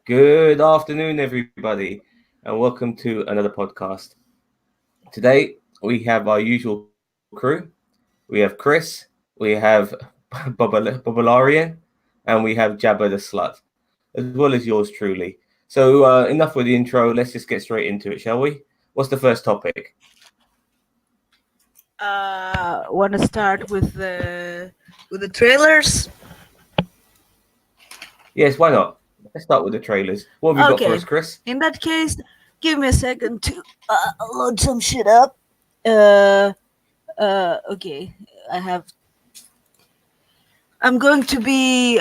Good afternoon, everybody, and welcome to another podcast. Today, we have our usual crew. We have Chris, we have Bubbalarian, and we have Jabba the Slut, as well as yours truly. So enough with the intro. Let's just get straight into it, shall we? What's the first topic? Want to start with the trailers? Yes, why not? Let's start with the trailers. What have you got for us, Chris? In that case, give me a second to load some shit up. Okay, I'm going to be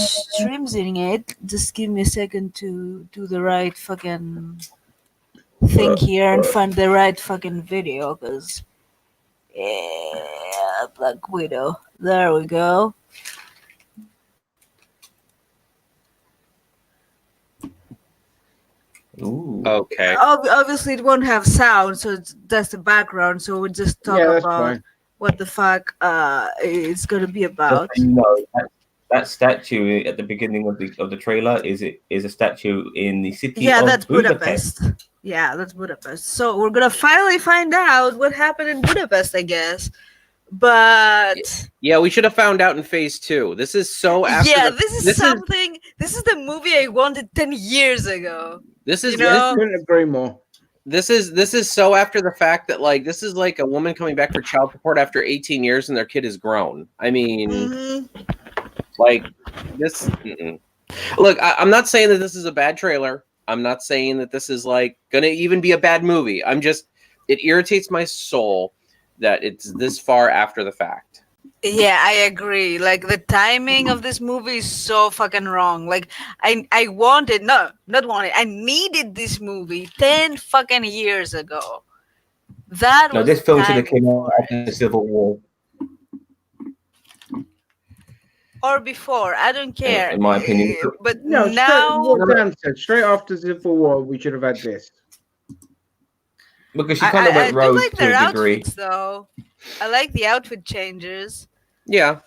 streaming it. Just give me a second to do the right fucking thing here and find the right fucking video, because Black Widow. There we go. Ooh. Okay. Obviously, it won't have sound, so that's the background. So we'll just talk about what the fuck it's gonna be about. Just so you know, that statue at the beginning of the trailer is a statue in the city of that's Budapest. Yeah, that's Budapest. So we're gonna finally find out what happened in Budapest, I guess. But yeah, we should have found out in phase 2. This is so after. Yeah, this is the movie I wanted 10 years ago. This is. Couldn't agree more. This is so after the fact that this is like a woman coming back for child support after 18 years and their kid is grown. I mean, this. Look, I'm not saying that this is a bad trailer. I'm not saying that this is gonna even be a bad movie. It irritates my soul that it's this far after the fact. Yeah, I agree. The timing of this movie is so fucking wrong. I needed this movie 10 fucking years ago. This film should have came out after the Civil War. Or before, I don't care. In my opinion. But no, now... What Dan said, straight after Civil War, we should have had this. Because she kind of went rogue to a degree. Outfits, though. I like the outfit changes. Yeah,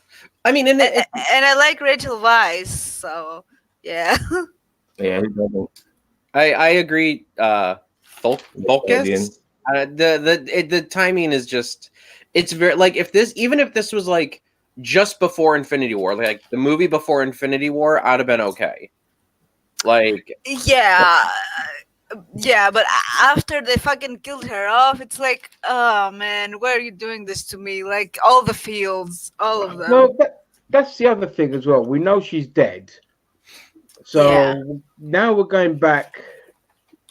I mean, and I like Rachel Weisz, so yeah. Yeah, who doesn't? I agree. Focus. The timing is just. It's very if this was just before Infinity War, the movie before Infinity War, I'd have been okay. Yeah, but after they fucking killed her off, it's oh man, why are you doing this to me? All the fields, all of them. Well, that's the other thing as well. We know she's dead. So now we're going back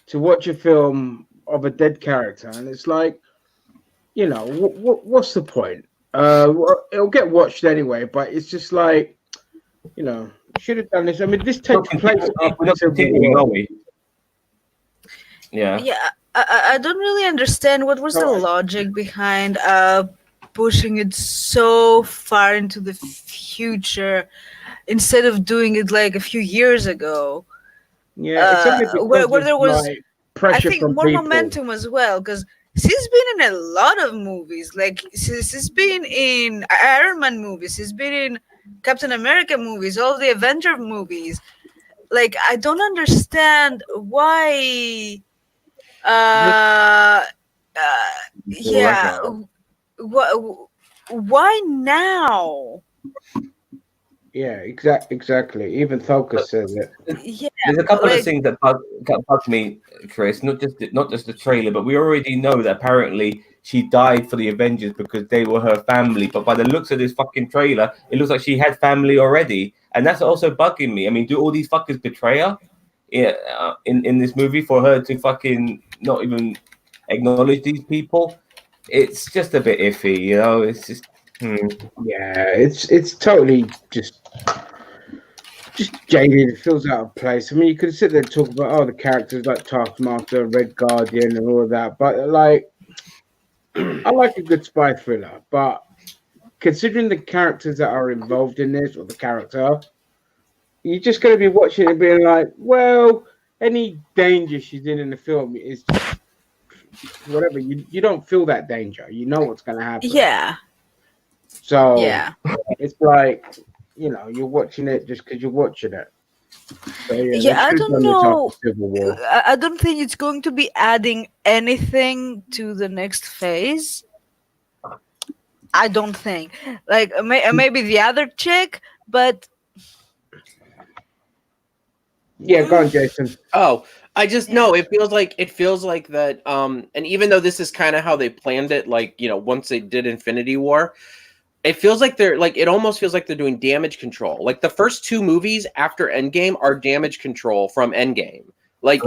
to watch a film of a dead character. And it's what's the point? It'll get watched anyway, but it's just should have done this. I mean, this takes place after Civil War. Yeah. I don't really understand what was the logic behind pushing it so far into the future instead of doing it a few years ago. Yeah, where there was pressure, I think, from more people. Momentum as well, because she's been in a lot of movies. She's been in Iron Man movies. She's been in Captain America movies, all the Avenger movies. I don't understand why. Why now? Yeah, exactly. Even Focus says it. Yeah, there's a couple of things that bug me, Chris. Not just the trailer, but we already know that apparently she died for the Avengers because they were her family. But by the looks of this fucking trailer, it looks like she had family already, and that's also bugging me. I mean, do all these fuckers betray her? In this movie for her to fucking not even acknowledge these people, it's just a bit iffy, It's just yeah, it's totally just jaded. It feels out of place. I mean, you could sit there and talk about the characters like Taskmaster, Red Guardian, and all of that, but I like a good spy thriller. But considering the characters that are involved in this, or the character, you're just going to be watching it and being well, any danger she's in the film is just whatever. You don't feel that danger. You know what's going to happen. Yeah. So Yeah. it's like, you're watching it just because you're watching it. So, Yeah, I don't know. Civil War. I don't think it's going to be adding anything to the next phase. I don't think. Like maybe the other chick, but Yeah, go on, Jason. Oh, I just know it feels like that. And even though this is kind of how they planned it, like once they did Infinity War, it feels like it almost feels like they're doing damage control. Like the first two movies after Endgame are damage control from Endgame. Like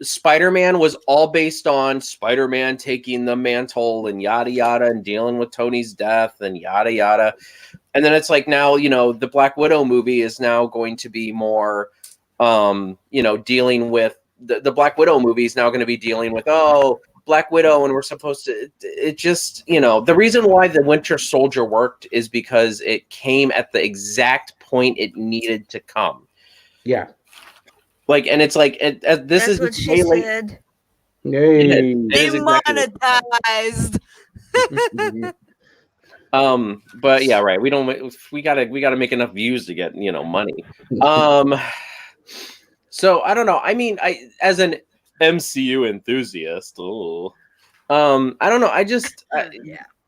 Spider-Man was all based on Spider-Man taking the mantle and yada yada and dealing with Tony's death and yada yada. And then it's like now, the Black Widow movie is now going to be more dealing with the Black Widow movie is now going to be dealing with Black Widow, and we're supposed to it just the reason why the Winter Soldier worked is because it came at the exact point it needed to come. Yeah. Like, and it's like this that's is what she said. Yay. Demonetized. But yeah, right. We gotta make enough views to get money. So I don't know. I mean, as an MCU enthusiast, I don't know.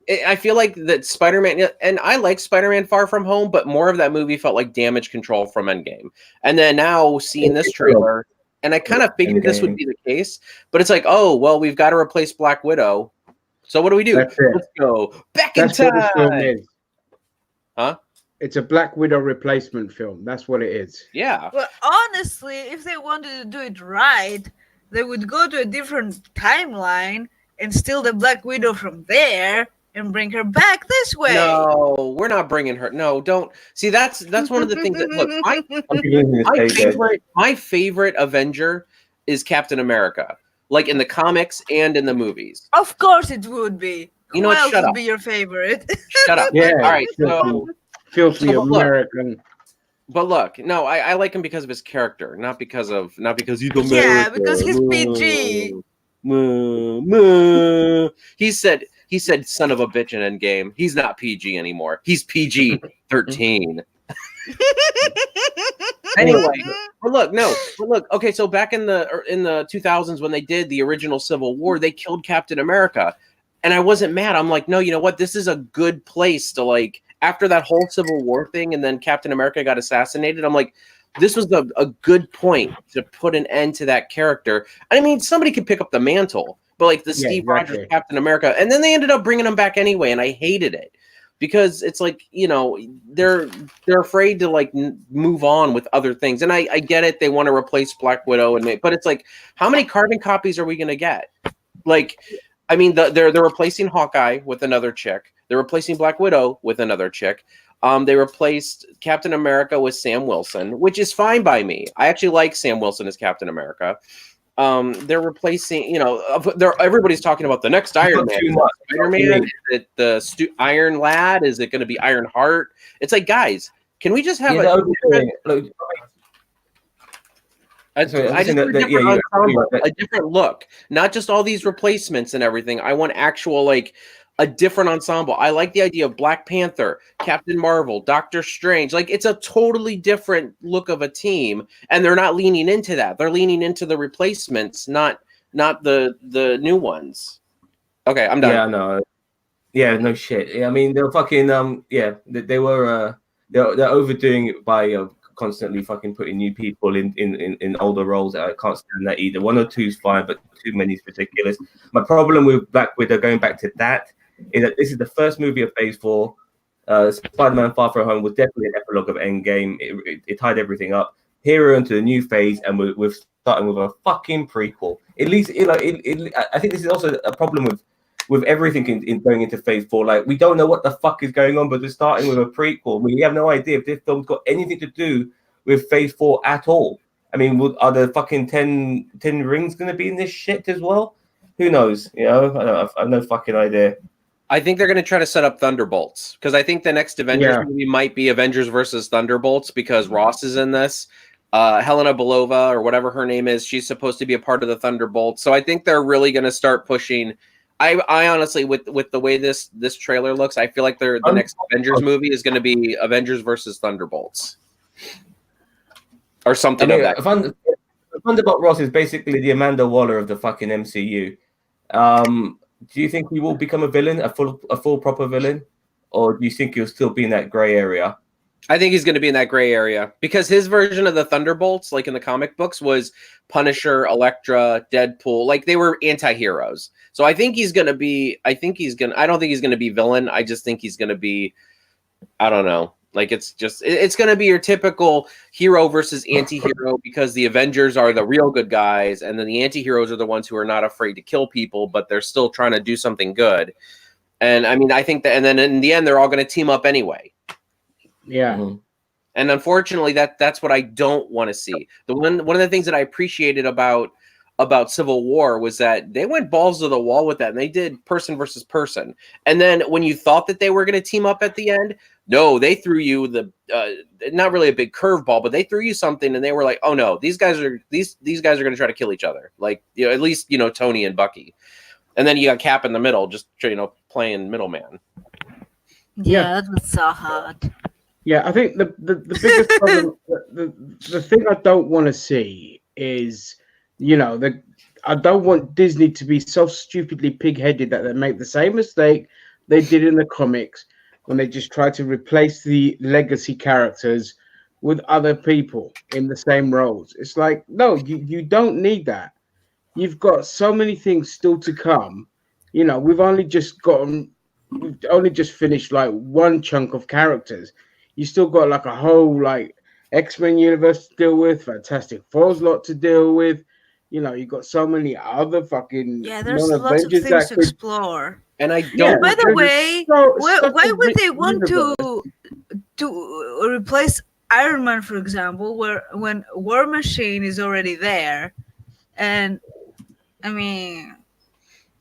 I feel like that Spider-Man, and I like Spider-Man Far From Home, but more of that movie felt like damage control from Endgame. And then now seeing this trailer, and I kind of figured this would be the case, but it's like, oh, well, we've got to replace Black Widow. So what do we do? Let's go back in time. What the film is. Huh? It's a Black Widow replacement film. That's what it is. Yeah. Well, honestly, if they wanted to do it right, they would go to a different timeline and steal the Black Widow from there and bring her back this way. No, we're not bringing her. No, don't. See, that's one of the things that look. My favorite Avenger is Captain America, like in the comics and in the movies. Of course, it would be. You know what? Who Shut else up. would be your favorite? Shut up. Yeah. All right. So filthy American. But look, no, I like him because of his character, not because he's American. Yeah, because he's PG. He said son of a bitch in Endgame. He's not PG anymore. He's PG-13. Anyway, but look. Okay, so back in the 2000s when they did the original Civil War, they killed Captain America, and I wasn't mad. I'm like, no, you know what? This is a good place to like. After that whole Civil War thing, and then Captain America got assassinated, I'm like, this was a good point to put an end to that character. I mean, somebody could pick up the mantle, but like Steve Rogers Captain America, and then they ended up bringing him back anyway, and I hated it because it's like they're afraid to like move on with other things, and I get it. They want to replace Black Widow, but it's like, how many carbon copies are we gonna get? Like, I mean, they're replacing Hawkeye with another chick. They're replacing Black Widow with another chick. They replaced Captain America with Sam Wilson, which is fine by me. I actually like Sam Wilson as Captain America. They're replacing, everybody's talking about the next Iron Man. Spider-Man? Is it the Iron Lad? Is it going to be Iron Heart? It's like, guys, can we just have a different look, not just all these replacements and everything. I want actual like a different ensemble. I like the idea of Black Panther, Captain Marvel, Doctor Strange. Like, it's a totally different look of a team, and they're not leaning into that. They're leaning into the replacements, not the new ones. Okay, I'm done. Yeah, no. Yeah, no shit. I mean, they're fucking they were they're overdoing it by constantly fucking putting new people in older roles. I can't stand that either. 1 or 2 is fine, but too many is ridiculous. My problem with Black Widow, going back to that, is that this is the first movie of Phase 4. Spider-Man Far From Home was definitely an epilogue of Endgame. It tied everything up. Here we're into a new phase, and we're starting with a fucking prequel. At least, I think this is also a problem with everything in going into Phase 4. Like, we don't know what the fuck is going on, but we're starting with a prequel. We have no idea if this film's got anything to do with Phase 4 at all. I mean, are the fucking 10 rings going to be in this shit as well? Who knows? I have no fucking idea. I think they're going to try to set up Thunderbolts, because I think the next Avengers movie might be Avengers versus Thunderbolts, because Ross is in this. Helena Belova or whatever her name is, she's supposed to be a part of the Thunderbolts. So I think they're really going to start pushing. I honestly, with the way this trailer looks, I feel like the next Avengers movie is going to be Avengers versus Thunderbolts or something of that. Thunderbolt Ross is basically the Amanda Waller of the fucking MCU. Do you think he will become a villain, a full proper villain, or do you think he'll still be in that gray area? I think he's going to be in that gray area because his version of the Thunderbolts, like in the comic books, was Punisher, Elektra, Deadpool. Like they were anti-heroes. So I think he's going to be. I don't think he's going to be villain. I just think he's going to be. I don't know. Like it's going to be your typical hero versus anti-hero because the Avengers are the real good guys, and then the anti-heroes are the ones who are not afraid to kill people, but they're still trying to do something good. And I mean, I think that, and then in the end, they're all going to team up anyway. Yeah. Mm-hmm. And unfortunately, that's what I don't want to see. One of the things that I appreciated about Civil War was that they went balls to the wall with that, and they did person versus person. And then when you thought that they were going to team up at the end, no, they threw you the not really a big curveball, but they threw you something, and they were like, "Oh no, these guys are going to try to kill each other." Like at least Tony and Bucky, and then you got Cap in the middle, just playing middleman. Yeah, that was so hard. Yeah, I think the biggest problem, the thing I don't want to see is, I don't want Disney to be so stupidly pig-headed that they make the same mistake they did in the comics when they just try to replace the legacy characters with other people in the same roles. It's like, no, you don't need that. You've got so many things still to come. We've only just finished like one chunk of characters. You still got like a whole like X-Men universe to deal with, Fantastic Four's lot to deal with. You've got so many other fucking there's lots of things to explore. And I don't. By the way, why would they want to replace Iron Man, for example, when War Machine is already there? And I mean,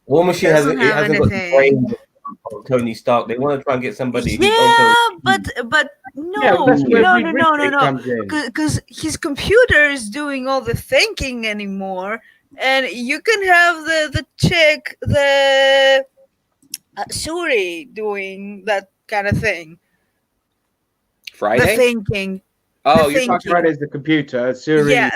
War Machine hasn't got the brain of Tony Stark. They want to try and get somebody. But no, because his computer is doing all the thinking anymore, and you can have the chick, the Shuri, doing that kind of thing. Friday? The thinking. Oh, you're talking Friday's the computer. Shuri. Yeah,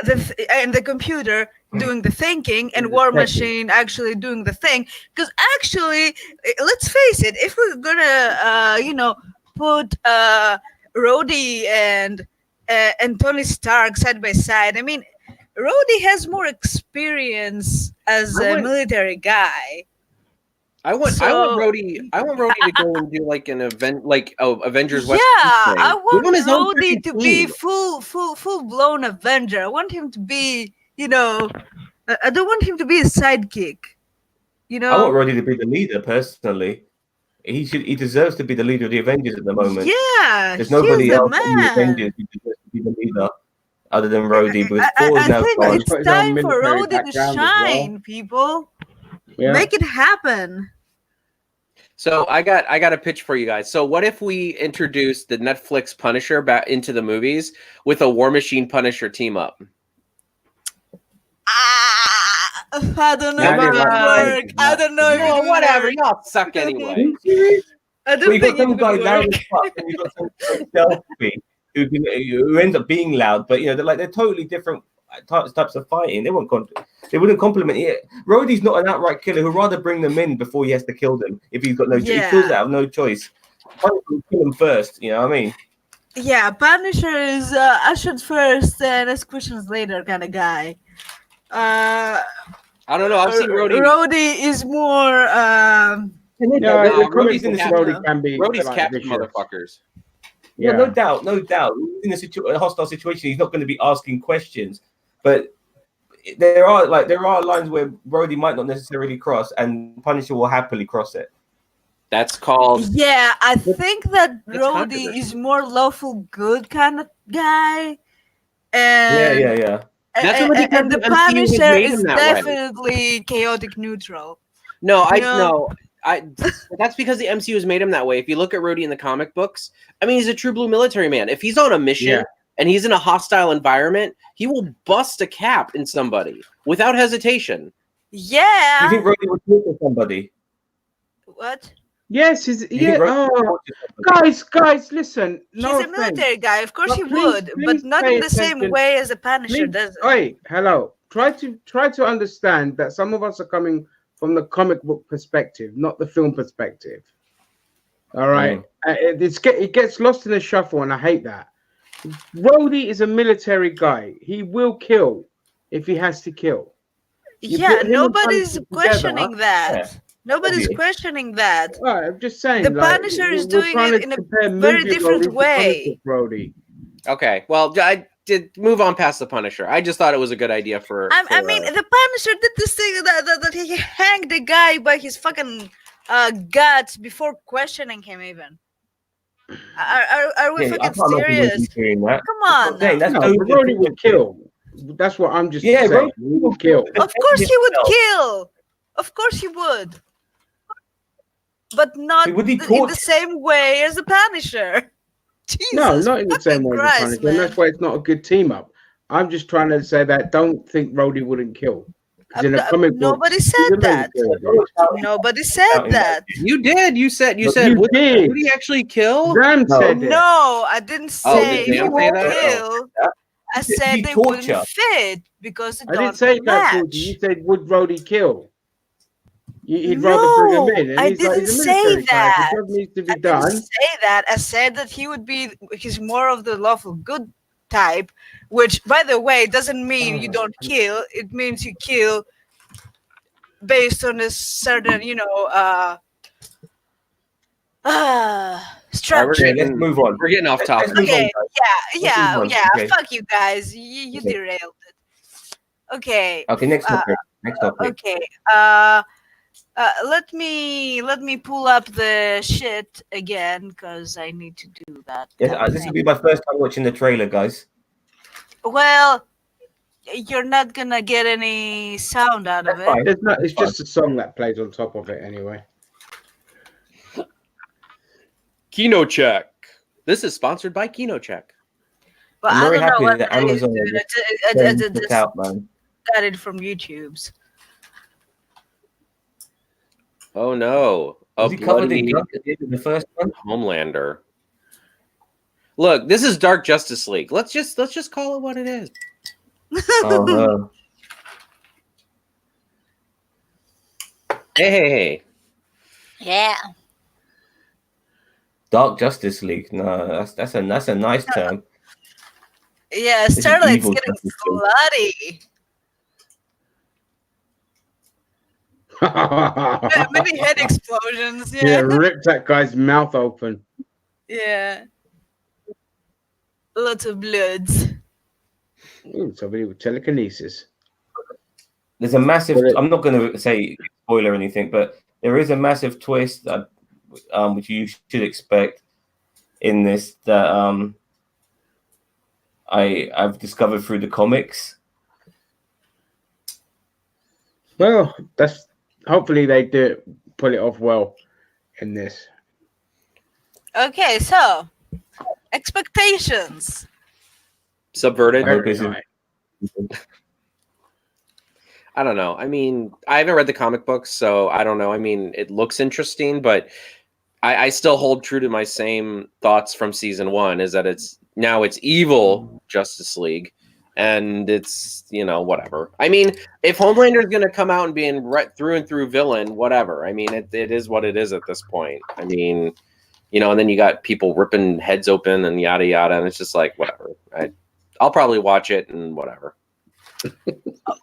and the computer doing the thinking, and War Machine actually doing the thing. Because actually, let's face it, if we're gonna, put Rhodey and Tony Stark side by side, I mean, Rhodey has more experience as a military guy. I want Rhodey to go and do like an event, like Avengers West. Yeah, I want Rhodey to be full blown Avenger. I want him to be, I don't want him to be a sidekick. I want Rhodey to be the leader personally. He deserves to be the leader of the Avengers at the moment. Yeah, there's nobody else in the Avengers who deserves to be the leader other than Rhodey. But I think it's time for Rhodey to shine, people. Yeah. Make it happen. So I got a pitch for you guys. So what if we introduce the Netflix Punisher back into the movies with a War Machine Punisher team up? I don't know if it would work. I don't know if it would whatever. work. Y'all suck anyway. I don't think some guy loud as fuck, and you've got some selfie who ends up being loud, but they're totally different types of fighting. They wouldn't compliment it. Rhodey's not an outright killer who'd rather bring them in before he has to kill them if he's got no choice. He kills out of no choice. Punisher will kill them first, you know what I mean? Yeah, Punisher is I shoot first and ask questions later kind of guy. I don't know. I've seen Rhodey. Rhodey is more. Rhodey's in the Rhodey can be. Rhodey's captain, motherfuckers. Yeah, no doubt. In a hostile situation, he's not going to be asking questions. But there are lines where Rhodey might not necessarily cross, and Punisher will happily cross it. That's called. Yeah, I think that Rhodey is more lawful good kind of guy. And Yeah. That's what and the Punisher is definitely chaotic neutral. That's because the MCU has made him that way. If you look at Rhodey in the comic books, I mean, he's a true blue military man. If he's on a mission and he's in a hostile environment, he will bust a cap in somebody without hesitation. Yeah. You think Roddy would torture somebody? What? Yes, You think Roddy would torture somebody? guys, listen. He's No a military guy. Of course But he please- would, but please not pay in the same attention. way as the Punisher Please, does it. Oi, hello. Try to understand that some of us are coming from the comic book perspective, not the film perspective. All right, it gets lost in the shuffle, and I hate that. Rhodey is a military guy. He will kill if he has to kill. You Yeah, put him and nobody's Punisher questioning together. that. Yeah. Nobody's Obvious. questioning that. All right, I'm just saying. The like, Punisher is we're doing trying it to in a compare very movie different Rhodey to way. comic book Rhodey. Okay, well, I did move on past the Punisher. I just thought it was a good idea for. I mean, the Punisher did this thing that he hanged the guy by his fucking guts before questioning him. Even are we Yeah, I fucking can't imagine serious? Roddy doing that. Come on. Saying, now. that's No, but Rhodey would kill. That's what I'm just Yeah, saying. Rhodey He would kill. Of course he would himself. kill. Of course he would. But not Would he in the torture? same way as the Punisher. Jesus No, not in the same fucking way as Christ, the Punisher, man. and that's why it's not a good team up. I'm just trying to say that don't think Rhodey wouldn't kill. 'Cause in a comic book, Nobody he's said a that. military dude. Nobody said that. You did. You said. You Would did. he actually kill? Zam No. said it. No, I didn't Oh, say did he Zam would say that? kill. I said He they torture. wouldn't fit because they I didn't don't say that. match. Georgie. You said would Rhodey kill? He'd rather bring him in. And I he's like, didn't he's a say military guy. If that. the job needs to be I done. didn't say that. I said that he's more of the lawful good type, which, by the way, doesn't mean you don't kill. It means you kill based on a certain, structure. Okay, let's move on. We're getting off topic. Let's move on, Okay, guys. yeah. Okay. Fuck you guys. You Okay. derailed it. Okay. Okay, next topic. Next topic. Okay. Let me pull up the shit again because I need to do that. Yes, this will be my first time watching the trailer, guys. Well, you're not gonna get any sound out of That's it. fine. It's just a song that plays on top of it anyway. Kino Check. This is sponsored by Kino Check. But I'm I very don't know happy what that it is, Amazon dude. I Put just out, man. got it from YouTube's. Oh no! Was he covered in bloody gunk at the end of the first one? Homelander. Look, this is Dark Justice League. Let's just call it what it is. Oh no. Hey. Yeah. Dark Justice League. No, that's a nice term. Yeah, is Starlight's evil getting Justice League. bloody. Many head explosions. Yeah, Yeah. ripped that guy's mouth open. Yeah. Lots of bloods. Ooh, somebody with telekinesis. There's a massive. Well, I'm not going to say spoiler or anything, but there is a massive twist that, which you should expect in this that I've discovered through the comics. Well, that's hopefully they pull it off well in this. Okay, so expectations. Subverted. I hope this is- I don't know. I mean, I haven't read the comic books, so I don't know. I mean, it looks interesting, but I still hold true to my same thoughts from season 1, is that it's evil Justice League, and it's, whatever. I mean, if Homelander is going to come out and be through and through villain, whatever. I mean, it is what it is at this point. I mean, and then you got people ripping heads open and yada yada, and it's just like, whatever. I'll probably watch it and whatever.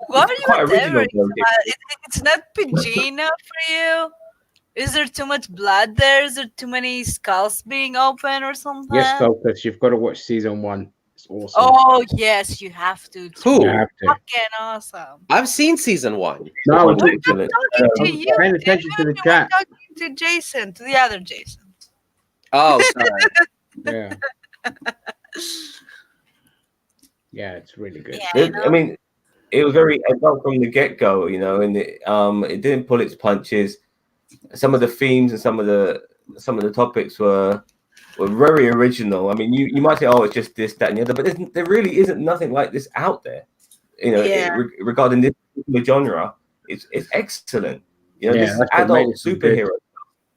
What are quite you original, whatever? though, It's not PG enough for you? Is there too much blood there? Is there too many skulls being open or something? Yes, Focus, you've got to watch season 1. It's awesome. Oh, yes, you have to. It's Who? You have to. fucking awesome. I've seen season 1. No, We're not Excellent. talking to you. paying attention to the We're chat. talking to Jason, to the other Jason. Oh, sorry. Yeah. Yeah, it's really good. Yeah, I mean, it was very adult from the get-go, and it didn't pull its punches. Some of the themes and some of the topics were were very original. I mean, you might say, oh, it's just this, that, and the other, but there really isn't nothing like this out there. You know, Yeah. regarding this particular genre, it's excellent. You know, Yeah, this is that's what adult makes it superhero.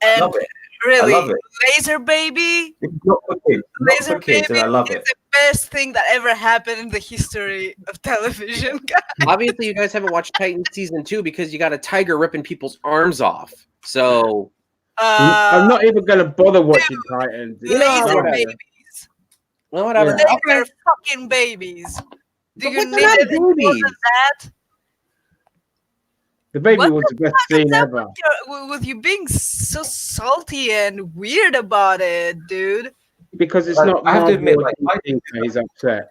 I And love it. really, I love it. Laser Baby. It's not for kids, not Laser for kids, and Baby I love is it. the best thing that ever happened in the history of television. Obviously, you guys haven't watched Titans season 2 because you got a tiger ripping people's arms off. So I'm not even gonna bother watching Titans. Laser whatever. babies. well, whatever. They Okay. are fucking babies. Do But you what need about anything more boobies? than that? The baby What was the best What's scene up ever with you being so salty and weird about it, dude? because it's Like, not I have to Marvel. admit, like, He's upset.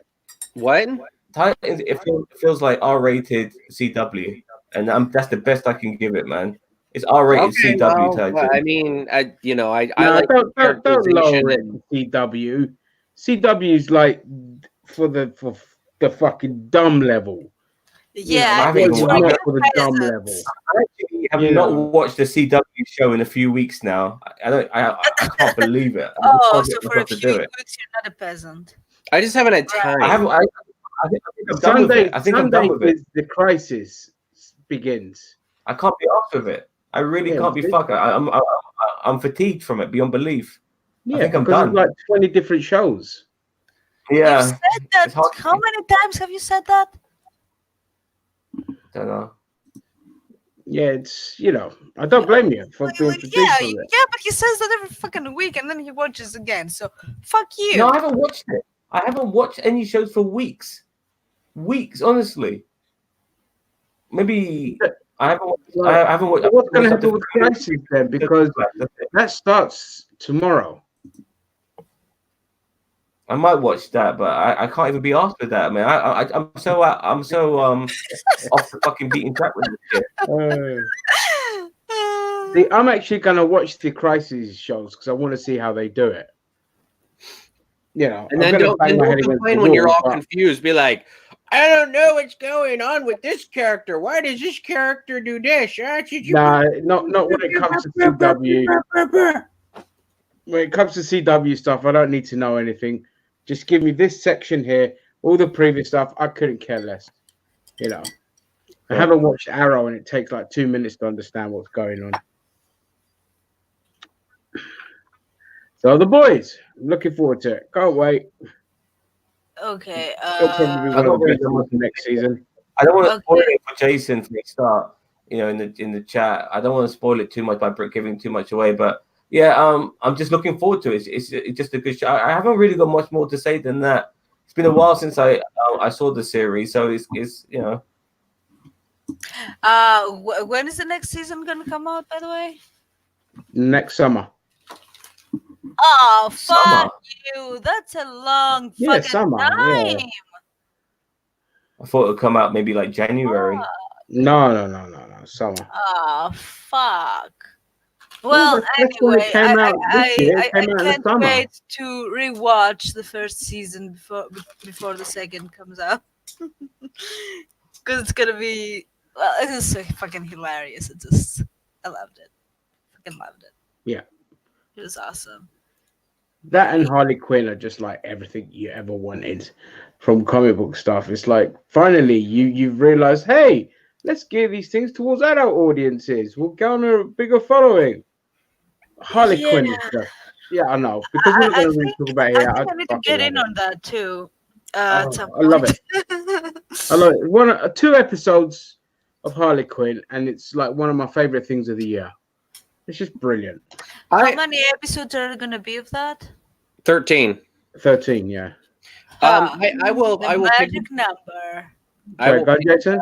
What? Titans, it feels like R-rated CW, and that's the best I can give it, man. It's R-rated Okay, CW well, Titans. I mean, I No, like don't characterization lower it and- to CW. CW's like for the fucking dumb level. Yeah, I I haven't think even- for I you not for the dumb peasants. level. I actually have You not know. watched the CW show in a few weeks now. I can't believe it. I Oh, can't so get for a myself to few do it. weeks you're not a peasant. I just haven't had time. I think I'm done with it. I think I'm done with it. Is the crisis begins. I can't be off with it. I really Yeah, can't be it's- fucked. I'm fatigued from it beyond belief. Yeah, think I'm because done. it's like 20 different shows. You've Yeah, said that. it's hard to How many times have you said that? don't know. Yeah, it's I don't blame you for being Like, fatigued yeah, from it. yeah, but he says that every fucking week, and then he watches again. So fuck you. No, I haven't watched it. I haven't watched any shows for weeks. Weeks, honestly. Maybe I haven't. I haven't watched. What's going to I've watched happen with Crisis then? Because That's it. that starts tomorrow. I might watch that, but I can't even be asked with that, man. I'm so off the fucking beaten track with this shit. See, I'm actually going to watch the Crisis shows because I want to see how they do it. and I'm then gonna don't bang my head against complain the when you're wall, all but- confused. Be like, I don't know what's going on with this character. Why does this character do this? Nah, not when it comes to CW. When it comes to CW stuff, I don't need to know anything. Just give me this section here. All the previous stuff, I couldn't care less. I haven't watched Arrow, and it takes like 2 minutes to understand what's going on. So the boys, I'm looking forward to it. Can't wait. Okay. It'll probably be one of the best ones next season. I don't want to Okay. spoil it for Jason from the start. In the chat, I don't want to spoil it too much by giving too much away. But yeah, I'm just looking forward to it. It's just a good show. I haven't really got much more to say than that. It's been a while since I saw the series, so it's When is the next season gonna come out? By the way. Next summer. Oh, fuck Summer. you! That's a long Yeah, fucking summer, time. yeah. I thought it would come out maybe like January. No. Summer. Oh, fuck. Well, that's when it anyway, came out this year. It I came out in the can't summer. wait to rewatch the first season before the second comes out. Because it's gonna be, well, it is so fucking hilarious. I loved it. Fucking loved it. Yeah. It was awesome. That and Harley Quinn are just like everything you ever wanted from comic book stuff. It's like finally you've realized, hey, let's gear these things towards adult audiences. We'll garner a bigger following. Harley Quinn is just, I know. Because we're not going to really talk about it I here. think I need to fucking get in love on that too. I At some love point. I love it. 2 episodes of Harley Quinn, and it's like one of my favorite things of the year. It's just brilliant. How many episodes are going to be of that? 13. 13, yeah. I will. The I will. magic number. Sorry, go, Jason.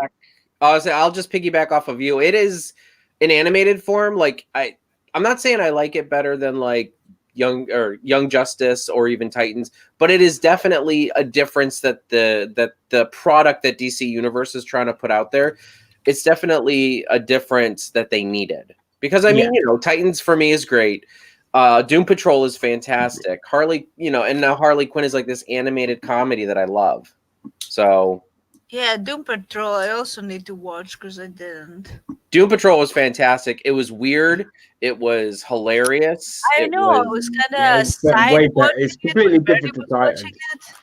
I'll just piggyback off of you. It is in animated form. Like I'm not saying I like it better than like Young Justice or even Titans, but it is definitely a difference that the product that DC Universe is trying to put out there. It's definitely a difference that they needed, because I mean, Titans for me is great. Doom Patrol is fantastic. Harley, and now Harley Quinn is like this animated comedy that I love. So Yeah, Doom Patrol. I also need to watch because I didn't. Doom Patrol was fantastic. It was weird. It was hilarious. I It know I was was kind Yeah, of it's side way better. watching It's it completely when Bernie different to was watching Titans. it,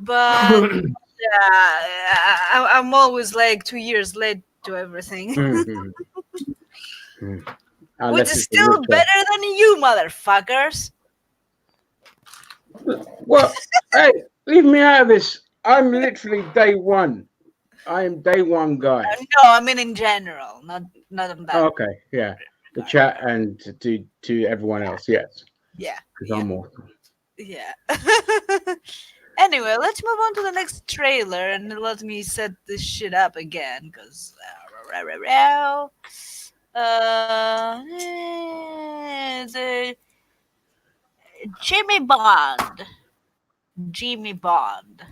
but I'm always like 2 years late to everything, Mhm. Mhm. which Unless is it's The still Witcher. better than you, motherfuckers. Well, hey, leave me out of this. I'm literally day one. I am day one guy. No, I mean in general, not on that Oh, okay, yeah. The regard. chat and to everyone else, yes, Yeah, because yeah, I'm awesome. yeah. Anyway, let's move on to the next trailer and let me set this shit up again, because the Jimmy Bond. Jimmy Bond.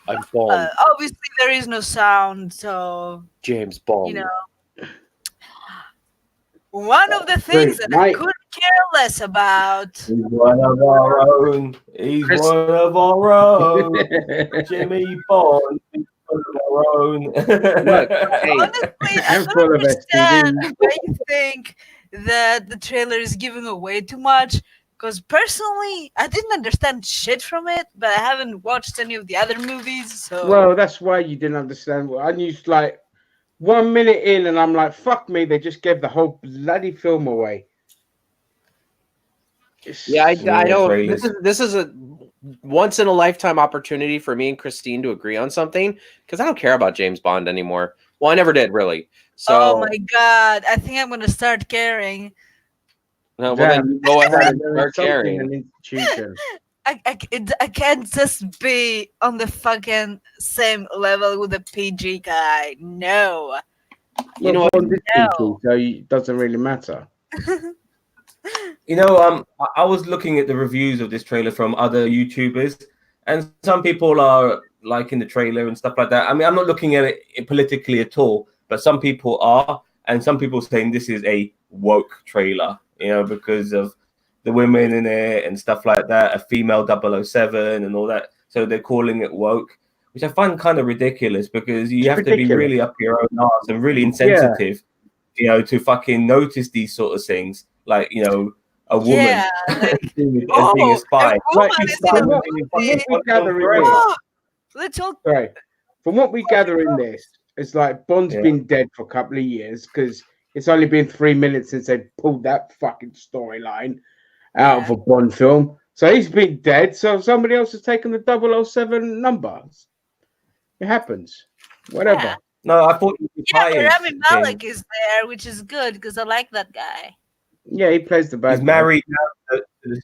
I'm Bond. Obviously, there is no sound, so James Bond. you know. One of the things Great, that I Mike. couldn't care less about. He's one of our own. He's Chris- one of our own. Jimmy Bond. He's one of our own. Look, hey, Honestly, I I'm don't full of understand STDs. why you think that the trailer is giving away too much. Because personally, I didn't understand shit from it, but I haven't watched any of the other movies, so. Well, that's why you didn't understand. I knew like 1 minute in, and I'm like, "Fuck me!" They just gave the whole bloody film away. yeah, I Yeah, know trailers. this is a once in a lifetime opportunity for me and Christine to agree on something because I don't care about James Bond anymore. Well, I never did really. So, Oh my god, I think I'm gonna start caring. well, then you go ahead and They're start insulting sharing. an institution. I can't just be on the fucking same level with the PG guy. No. You know Well, what? Bond is No. PG, so it doesn't really matter. You know, I was looking at the reviews of this trailer from other YouTubers, and some people are liking the trailer and stuff like that. I mean, I'm not looking at it politically at all, but some people are, and some people saying this is a woke trailer, you know, because of the women in it and stuff like that, a female 007 and all that. So they're calling it woke, which I find kind of ridiculous because you It's have to be ridiculous. really up your own arse and really insensitive, you know, to fucking notice these sort of things, like, you know, a woman Yeah, like, being oh, a spy. a woman Like, is Spy in a was movie. being we fucking gather in forever. this. Oh, let's all. Right. From what we gather in this, it's like Bond's Yeah. been dead for a couple of years because it's only been 3 minutes since they pulled that fucking storyline out of a Bond film. So he's been dead. So somebody else has taken the 007 numbers. It happens. Whatever. Yeah. No, I thought you could Yeah, tie but it, Rami Malek James. is there, which is good because I like that guy. Yeah, he plays the bad He's guy. married now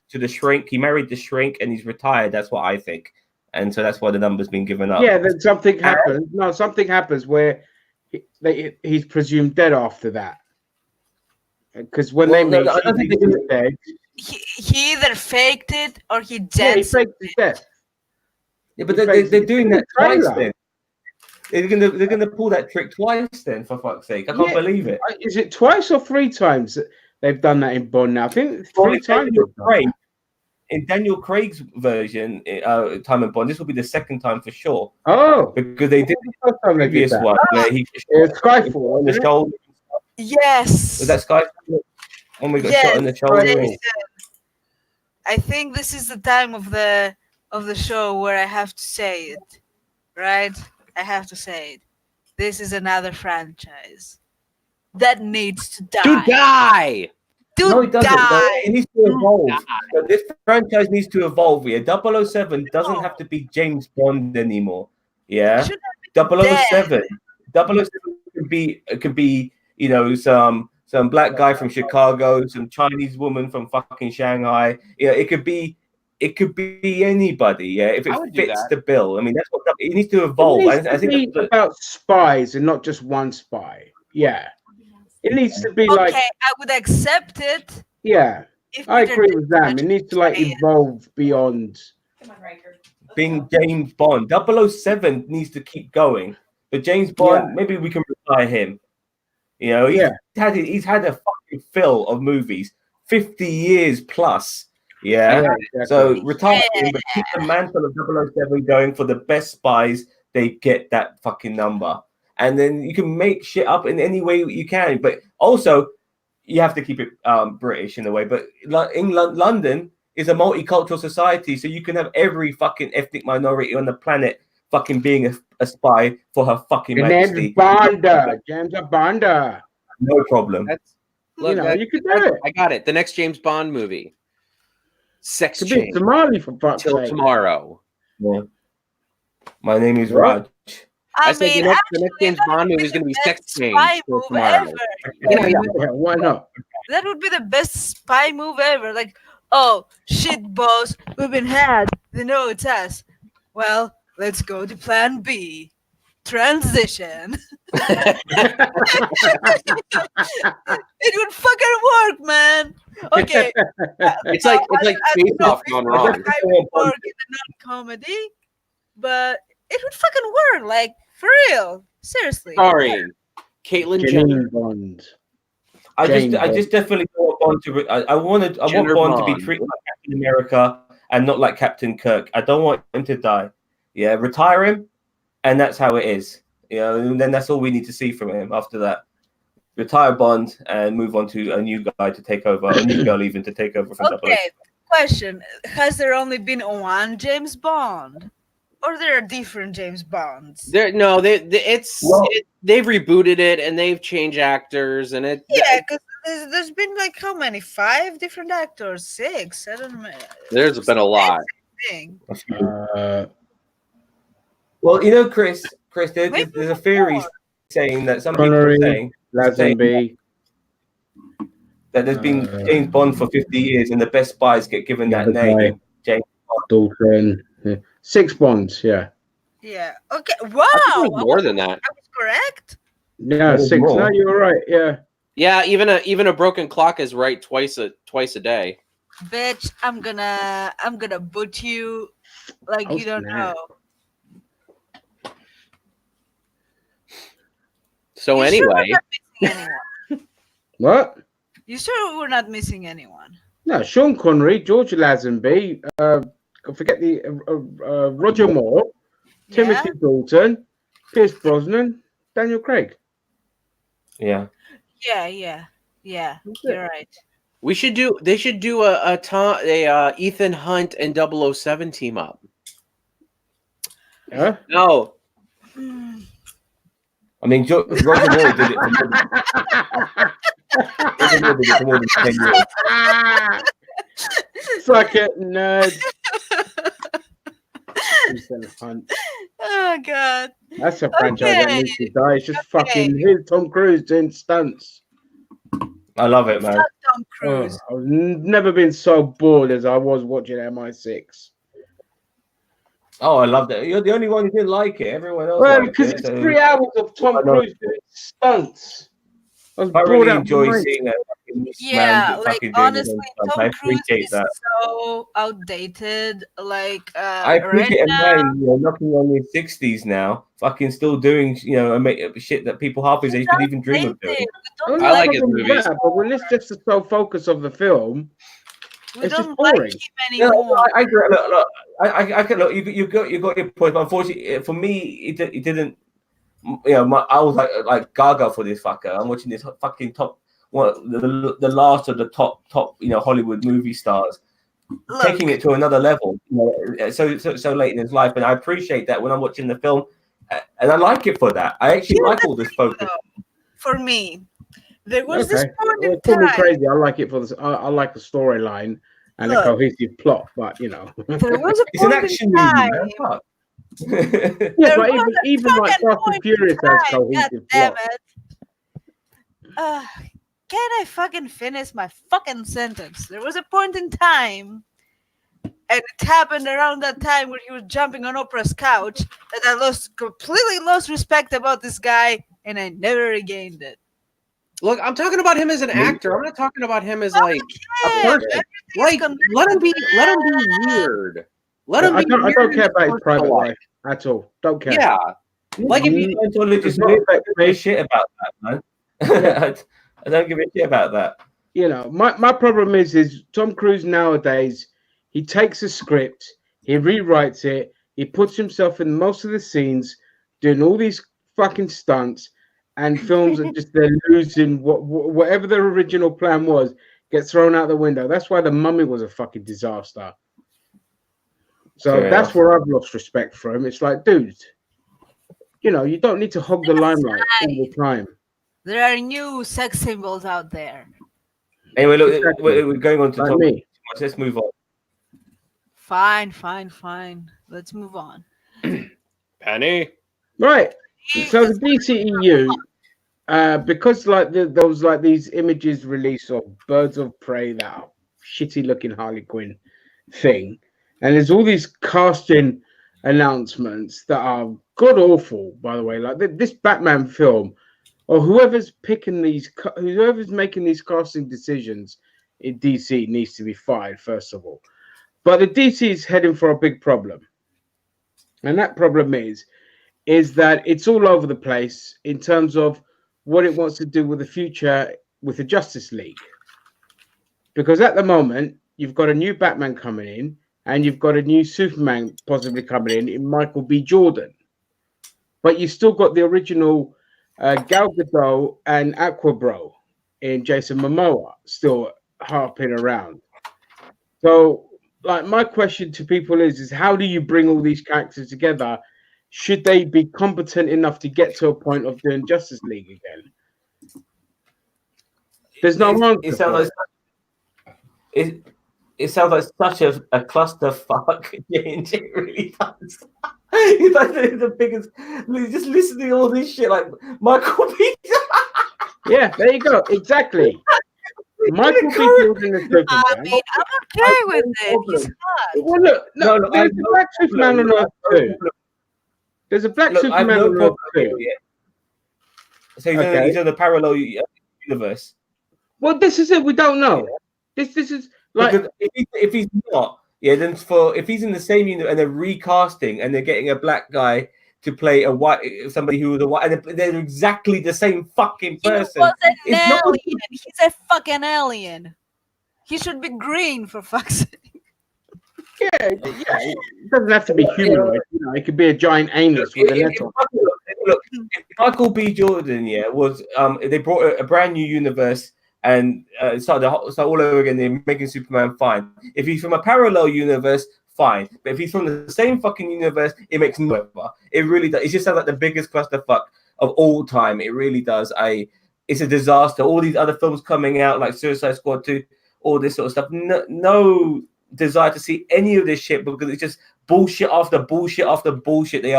to the shrink. He married the shrink and he's retired. That's what I think. And so that's why the number's been given up. Yeah, then something happens. No, something happens where he's presumed dead after that. Because when Well, they no, meet, I don't she think thinks they he's dead. He either faked it or he Yeah, he dead. faked his death. Yeah, but He they're fakes it. doing It's that in the twice trailer. then. They're gonna pull that trick twice then, for fuck's sake. I can't Yeah. believe it. Is it twice or 3 times that they've done that in Bond now? I think it's 3 Well, times. in Daniel Craig's version, Time and Bond, this will be the second time for sure. Oh, Because they did the first time the they did previous that. one where he It's shot Skyfall, on the wasn't it? shoulder. Yes. Was that Skyfall? When we got Yes, shot in the shoulder? Jason. I think this is the time of the show where I have to say it, right? I have to say it. This is another franchise that needs to die. To die. To No, it doesn't. No, die. it needs to evolve. So this franchise needs to evolve here. 007 doesn't have to be James Bond anymore. Yeah, Should have been 007. 007 could be you know some black guy from Chicago, some Chinese woman from fucking Shanghai. Yeah, it could be anybody. Yeah, if I it would do fits that. the bill. I mean, that's what it needs to It evolve. needs I to think be that's about spies and not just one spy. Yeah. It needs to be Okay, like, I would accept it. yeah, If I Peter agree with them. It needs to like Dinklage- evolve beyond. being James Bond. 007 needs to keep going. But James Bond, maybe we can retire him. You know, he's had a fucking fill of movies, 50 years plus. Yeah. Exactly. So retire Yeah. him, but keep the mantle of 007 going for the best spies they get that fucking number. And then you can make shit up in any way you can, but also you have to keep it British in a way. But England, London is a multicultural society, so you can have every fucking ethnic minority on the planet fucking being a spy for her fucking majesty. James Bond. No problem. Look, you could do it. I got it. The next James Bond movie. Sex Could change. be Somali for fuck's Till sake. tomorrow. Yeah. My name is What? Raj. I said the next James Bond movie is going to be sex change till tomorrow. Yeah, why not? That would be the best spy move ever. Like, oh shit, boss, we've been had. They know it's us. Well, let's go to Plan B. Transition. It would fucking work, man. Okay. It's like Face Off gone wrong. I would work in a non-comedy, but it would fucking work. Like, for real. Seriously. Sorry, Caitlyn Jenner. Bond. I just definitely want Bond to. I want Bond to be treated like Captain America and not like Captain Kirk. I don't want him to die. Yeah, retire him, and that's how it is. You know, and then that's all we need to see from him after that. Retire Bond and move on to a new guy to take over, a new girl even to take over from that place. Okay, question. Has there only been one James Bond? Or there are different James Bonds? They've rebooted it and they've changed actors and it. Yeah, because there's been like how many? 5 different actors? 6? I don't know. There's been a lot. Well, you know, Chris, there's a theory saying that some people are saying Lazenby. that there's been James Bond for 50 years and the best spies get given that name. James Dalton. Yeah. 6 Bonds, yeah. Yeah. Okay. Wow. More than that. I was correct. Yeah, 6. More. No, you're right. Yeah. Yeah, even a broken clock is right twice a day. Bitch, I'm gonna boot you like you don't know. So You anyway, sure we're not missing anyone? What? You sure we're not missing anyone? No, Sean Connery, George Lazenby, forget the Roger Moore, Timothy Dalton, Pierce Brosnan, Daniel Craig. Yeah. Yeah. You're right. they should do a Ethan Hunt and 007 team up. Huh? No. I mean, Roger Moore did it for more than 10 years. Suck it, nerd. Ethan Hunt. Oh God. That's a franchise that needs to die. It's just fucking here's Tom Cruise doing stunts. I love it, man. Tom Cruise. I've never been so bored as I was watching MI6. Oh, I love that. You're the only one who didn't like it. Everyone else. Well, liked because it, it's so 3 hours of Tom Cruise doing stunts. I was I bored really out of enjoy my mind. seeing that. Yeah, like honestly, Tom I Cruise appreciate is that. so outdated. Like I appreciate right a man, knocking on his 60s now, fucking still doing, shit that people half his age could even dream of doing. I like his movies. But when it's just the sole focus of the film, We it's just don't like boring. him No, anymore. I agree. Look, I can look. You got your point. But unfortunately, for me, it didn't. I was like gaga for this fucker. I'm watching this fucking top, the last of the top, Hollywood movie stars, taking it to another level. So late in his life, and I appreciate that when I'm watching the film, and I like it for that. I actually like all this focus. For me, there was this point in Call me time. crazy. I like it for this. I like the storyline and a cohesive plot, but There was a It's an point action in movie, time. man. Fuck. yeah, but even like Fast and Furious has cohesive Damn plot. it. Can I fucking finish my fucking sentence? There was a point in time, and it happened around that time where he was jumping on Oprah's couch, that I completely lost respect about this guy, and I never regained it. Look, I'm talking about him as an actor. I'm not talking about him as like a person. Everything Like, is let him be weird. Let him I be don't weird care in about his personal private life. life at all. Don't care. Yeah. Like if you Just give a shit about that, man. I don't give a shit about that. My problem is Tom Cruise nowadays, he takes a script, he rewrites it, He puts himself in most of the scenes, doing all these fucking stunts, and films are just they're losing whatever their original plan was gets thrown out the window. That's why The Mummy was a fucking disaster. So Fair that's enough. where I've lost respect for him. It's like, dude, you know, you don't need to hog the limelight all the time. There are new sex symbols out there. Anyway, look, Exactly. we're going on to Like Tom. me. Let's move on. Fine. Let's move on. Penny. Right. So the DCEU, because like there was like these images released of Birds of Prey, that shitty looking Harley Quinn thing, and there's all these casting announcements that are god awful, by the way. Like this Batman film, or whoever's making these casting decisions in DC needs to be fired, first of all. But the DC is heading for a big problem, and that problem is that it's all over the place in terms of what it wants to do with the future with the Justice League. Because at the moment, you've got a new Batman coming in, and you've got a new Superman possibly coming in Michael B. Jordan. But you've still got the original Gal Gadot and Aquabro in Jason Momoa still harping around. So, like, my question to people is how do you bring all these characters together? Should they be competent enough to get to a point of doing Justice League again? There's no answer. It sounds like such a clusterfuck. It really does. It's like the biggest. Just listening to all this shit, like Michael B. Yeah, there you go. Exactly. Michael B. Jordan is Superman. I mean, I'm okay with it. He's hot. Well, look, there's a black Superman on Earth too. There's a black Superman on Earth too. So he's in the parallel universe. Well, this is it. We don't know. This is like because if he's not, then if he's in the same universe and they're recasting and they're getting a black guy to play somebody who was a white, and they're exactly the same fucking person. He was an alien. He's a fucking alien. He should be green, for fuck's sake. Yeah. It doesn't have to be humanoid. You know, it could be a giant anus with a letter. Look, if Michael B. Jordan, was they brought a brand new universe and started all over again. They're making Superman fine. If he's from a parallel universe, fine. But if he's from the same fucking universe, it makes no difference. It really does. It just sounds like the biggest clusterfuck of all time. It really does. It's a disaster. All these other films coming out, like Suicide Squad 2, all this sort of stuff. No desire to see any of this shit because it's just bullshit after bullshit after bullshit. They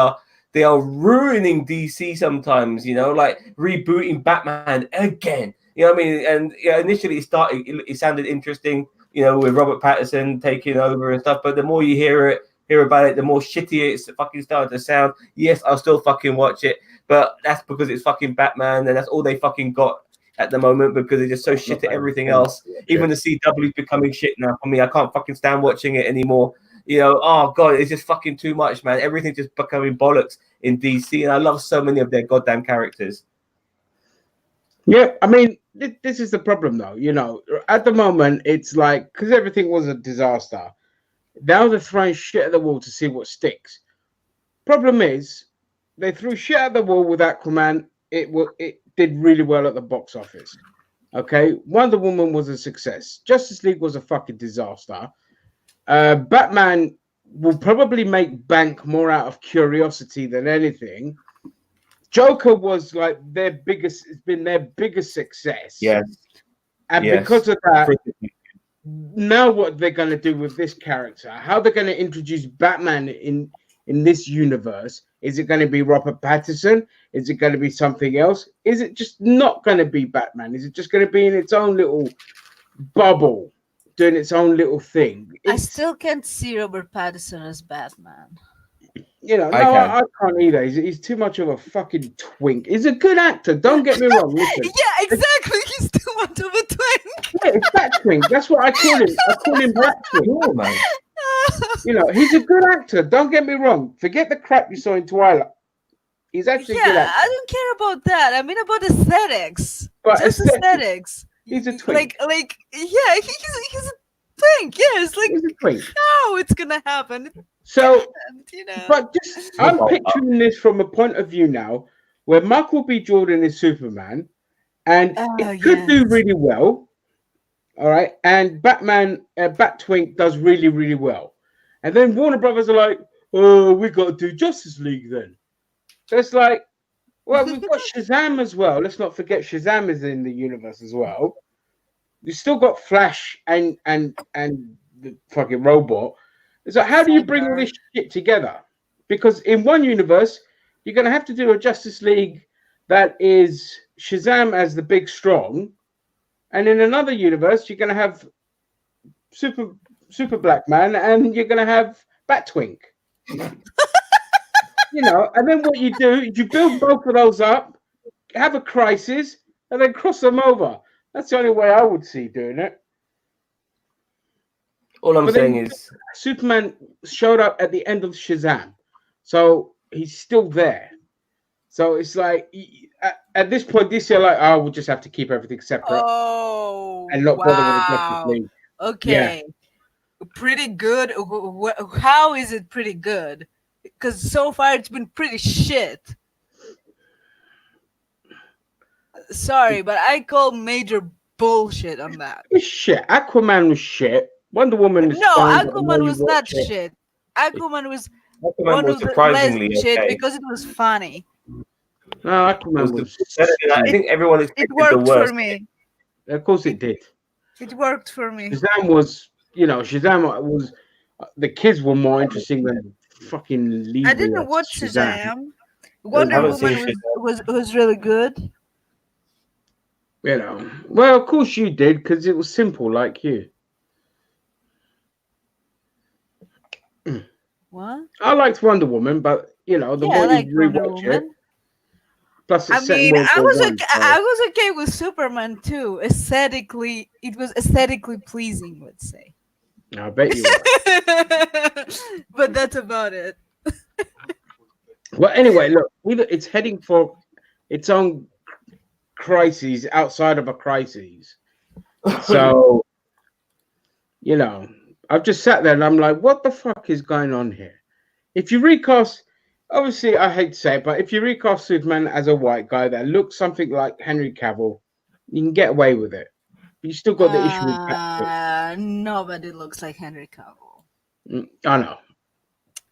are ruining DC sometimes, like rebooting Batman again. You know what I mean? And initially it sounded interesting, with Robert Pattinson taking over and stuff. But the more you hear about it, the more shitty it's fucking started to sound. Yes, I'll still fucking watch it, but that's because it's fucking Batman, and that's all they fucking got at the moment because they're just so shit at everything else. Even the CW is becoming shit now for me. I can't fucking stand watching it anymore. Oh god, it's just fucking too much, man. Everything's just becoming bollocks in DC, and I love so many of their goddamn characters. Yeah, I mean, this is the problem, though. At the moment, it's like because everything was a disaster. Now they're throwing shit at the wall to see what sticks. Problem is, they threw shit at the wall with Aquaman. It did really well at the box office. Okay, Wonder Woman was a success. Justice League was a fucking disaster. Batman will probably make bank more out of curiosity than anything. Joker was like it's been their biggest success. Yes. And because of that, now what they're going to do with this character, how they're going to introduce Batman in this universe. Is it going to be Robert Pattinson? Is it going to be something else? Is it just not going to be Batman? Is it just going to be in its own little bubble, doing its own little thing? I still can't see Robert Pattinson as Batman. I can't either. He's too much of a fucking twink. He's a good actor. Don't get me wrong. Listen. Yeah, exactly. He's too much of a twink. Yeah, it's that twink. That's what I call him. I call him Black Twink. Oh, man. He's a good actor. Don't get me wrong. Forget the crap you saw in Twilight. He's actually a good actor. I don't care about that. I mean about aesthetics. But just aesthetics. He's a twink. He's a twink. Yes, he's a twink. how it's gonna happen. So, You know. but just I'm picturing this from a point of view now, where Michael B. Jordan is Superman, and it could do really well. All right, and Batman, Batwink does really, really well, and then Warner Brothers are like, "Oh, we got to do Justice League then." So it's like, well, we've got Shazam as well. Let's not forget Shazam is in the universe as well. You still got Flash and the fucking robot. So how do you bring all this shit together? Because in one universe, you're gonna have to do a Justice League that is Shazam as the big strong, and in another universe, you're gonna have Super Black Man, and you're gonna have Batwink. You know, and then what you do is you build both of those up, have a crisis, and then cross them over. That's the only way I would see doing it. All I'm saying is Superman showed up at the end of Shazam, so he's still there. So it's like at this point, this year, like, oh, we'll just have to keep everything separate and not bother with the Justice League. Okay, pretty good. How is it pretty good? Because so far it's been pretty shit. Sorry, but I call major bullshit on that. It's shit. Aquaman was shit. Wonder Woman is fine, Aquaman was not shit. Aquaman was one of the surprisingly less shit okay. because it was funny. No, Aquaman was. I think everyone expected It worked the worst. for me. Of course, it did. It worked for me. Shazam was, Shazam was. The kids were more interesting than fucking. I didn't watch Shazam. Wonder Woman was really good. You know, well, of course you did because it was simple, like you. What? I liked Wonder Woman, but the more you rewatch it, plus I mean, I was okay with Superman too. Aesthetically, it was aesthetically pleasing, let's say. I bet you were. But that's about it. Well, anyway, look, it's heading for its own crises outside of a crisis. So, I've just sat there and I'm like, what the fuck is going on here? If you recast, obviously, I hate to say it, but if you recast Superman as a white guy that looks something like Henry Cavill, you can get away with it. But you still got the issue with Batman. Nobody looks like Henry Cavill. I know.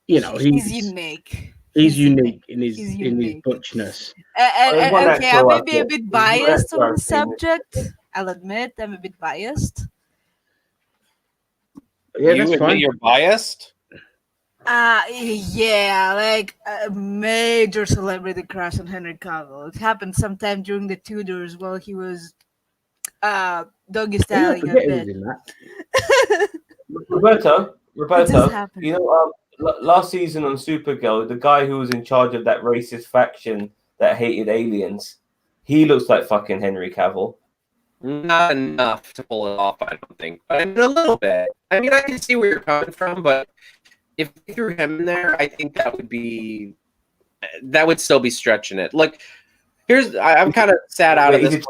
He's unique. He's unique in his butchness. Okay, I may be a bit biased on the subject. I'll admit I'm a bit biased. Yeah, that's fine. You're biased? Yeah, like a major celebrity crush on Henry Cavill. It happened sometime during the Tudors while he was doggy styling a bit. Roberto, last season on Supergirl, the guy who was in charge of that racist faction that hated aliens, he looks like fucking Henry Cavill. Not enough to pull it off, I don't think. But I mean, a little bit. I mean, I can see where you're coming from, but if they threw him in there, I think that would still be stretching it. Like, I'm kind of sad out of this.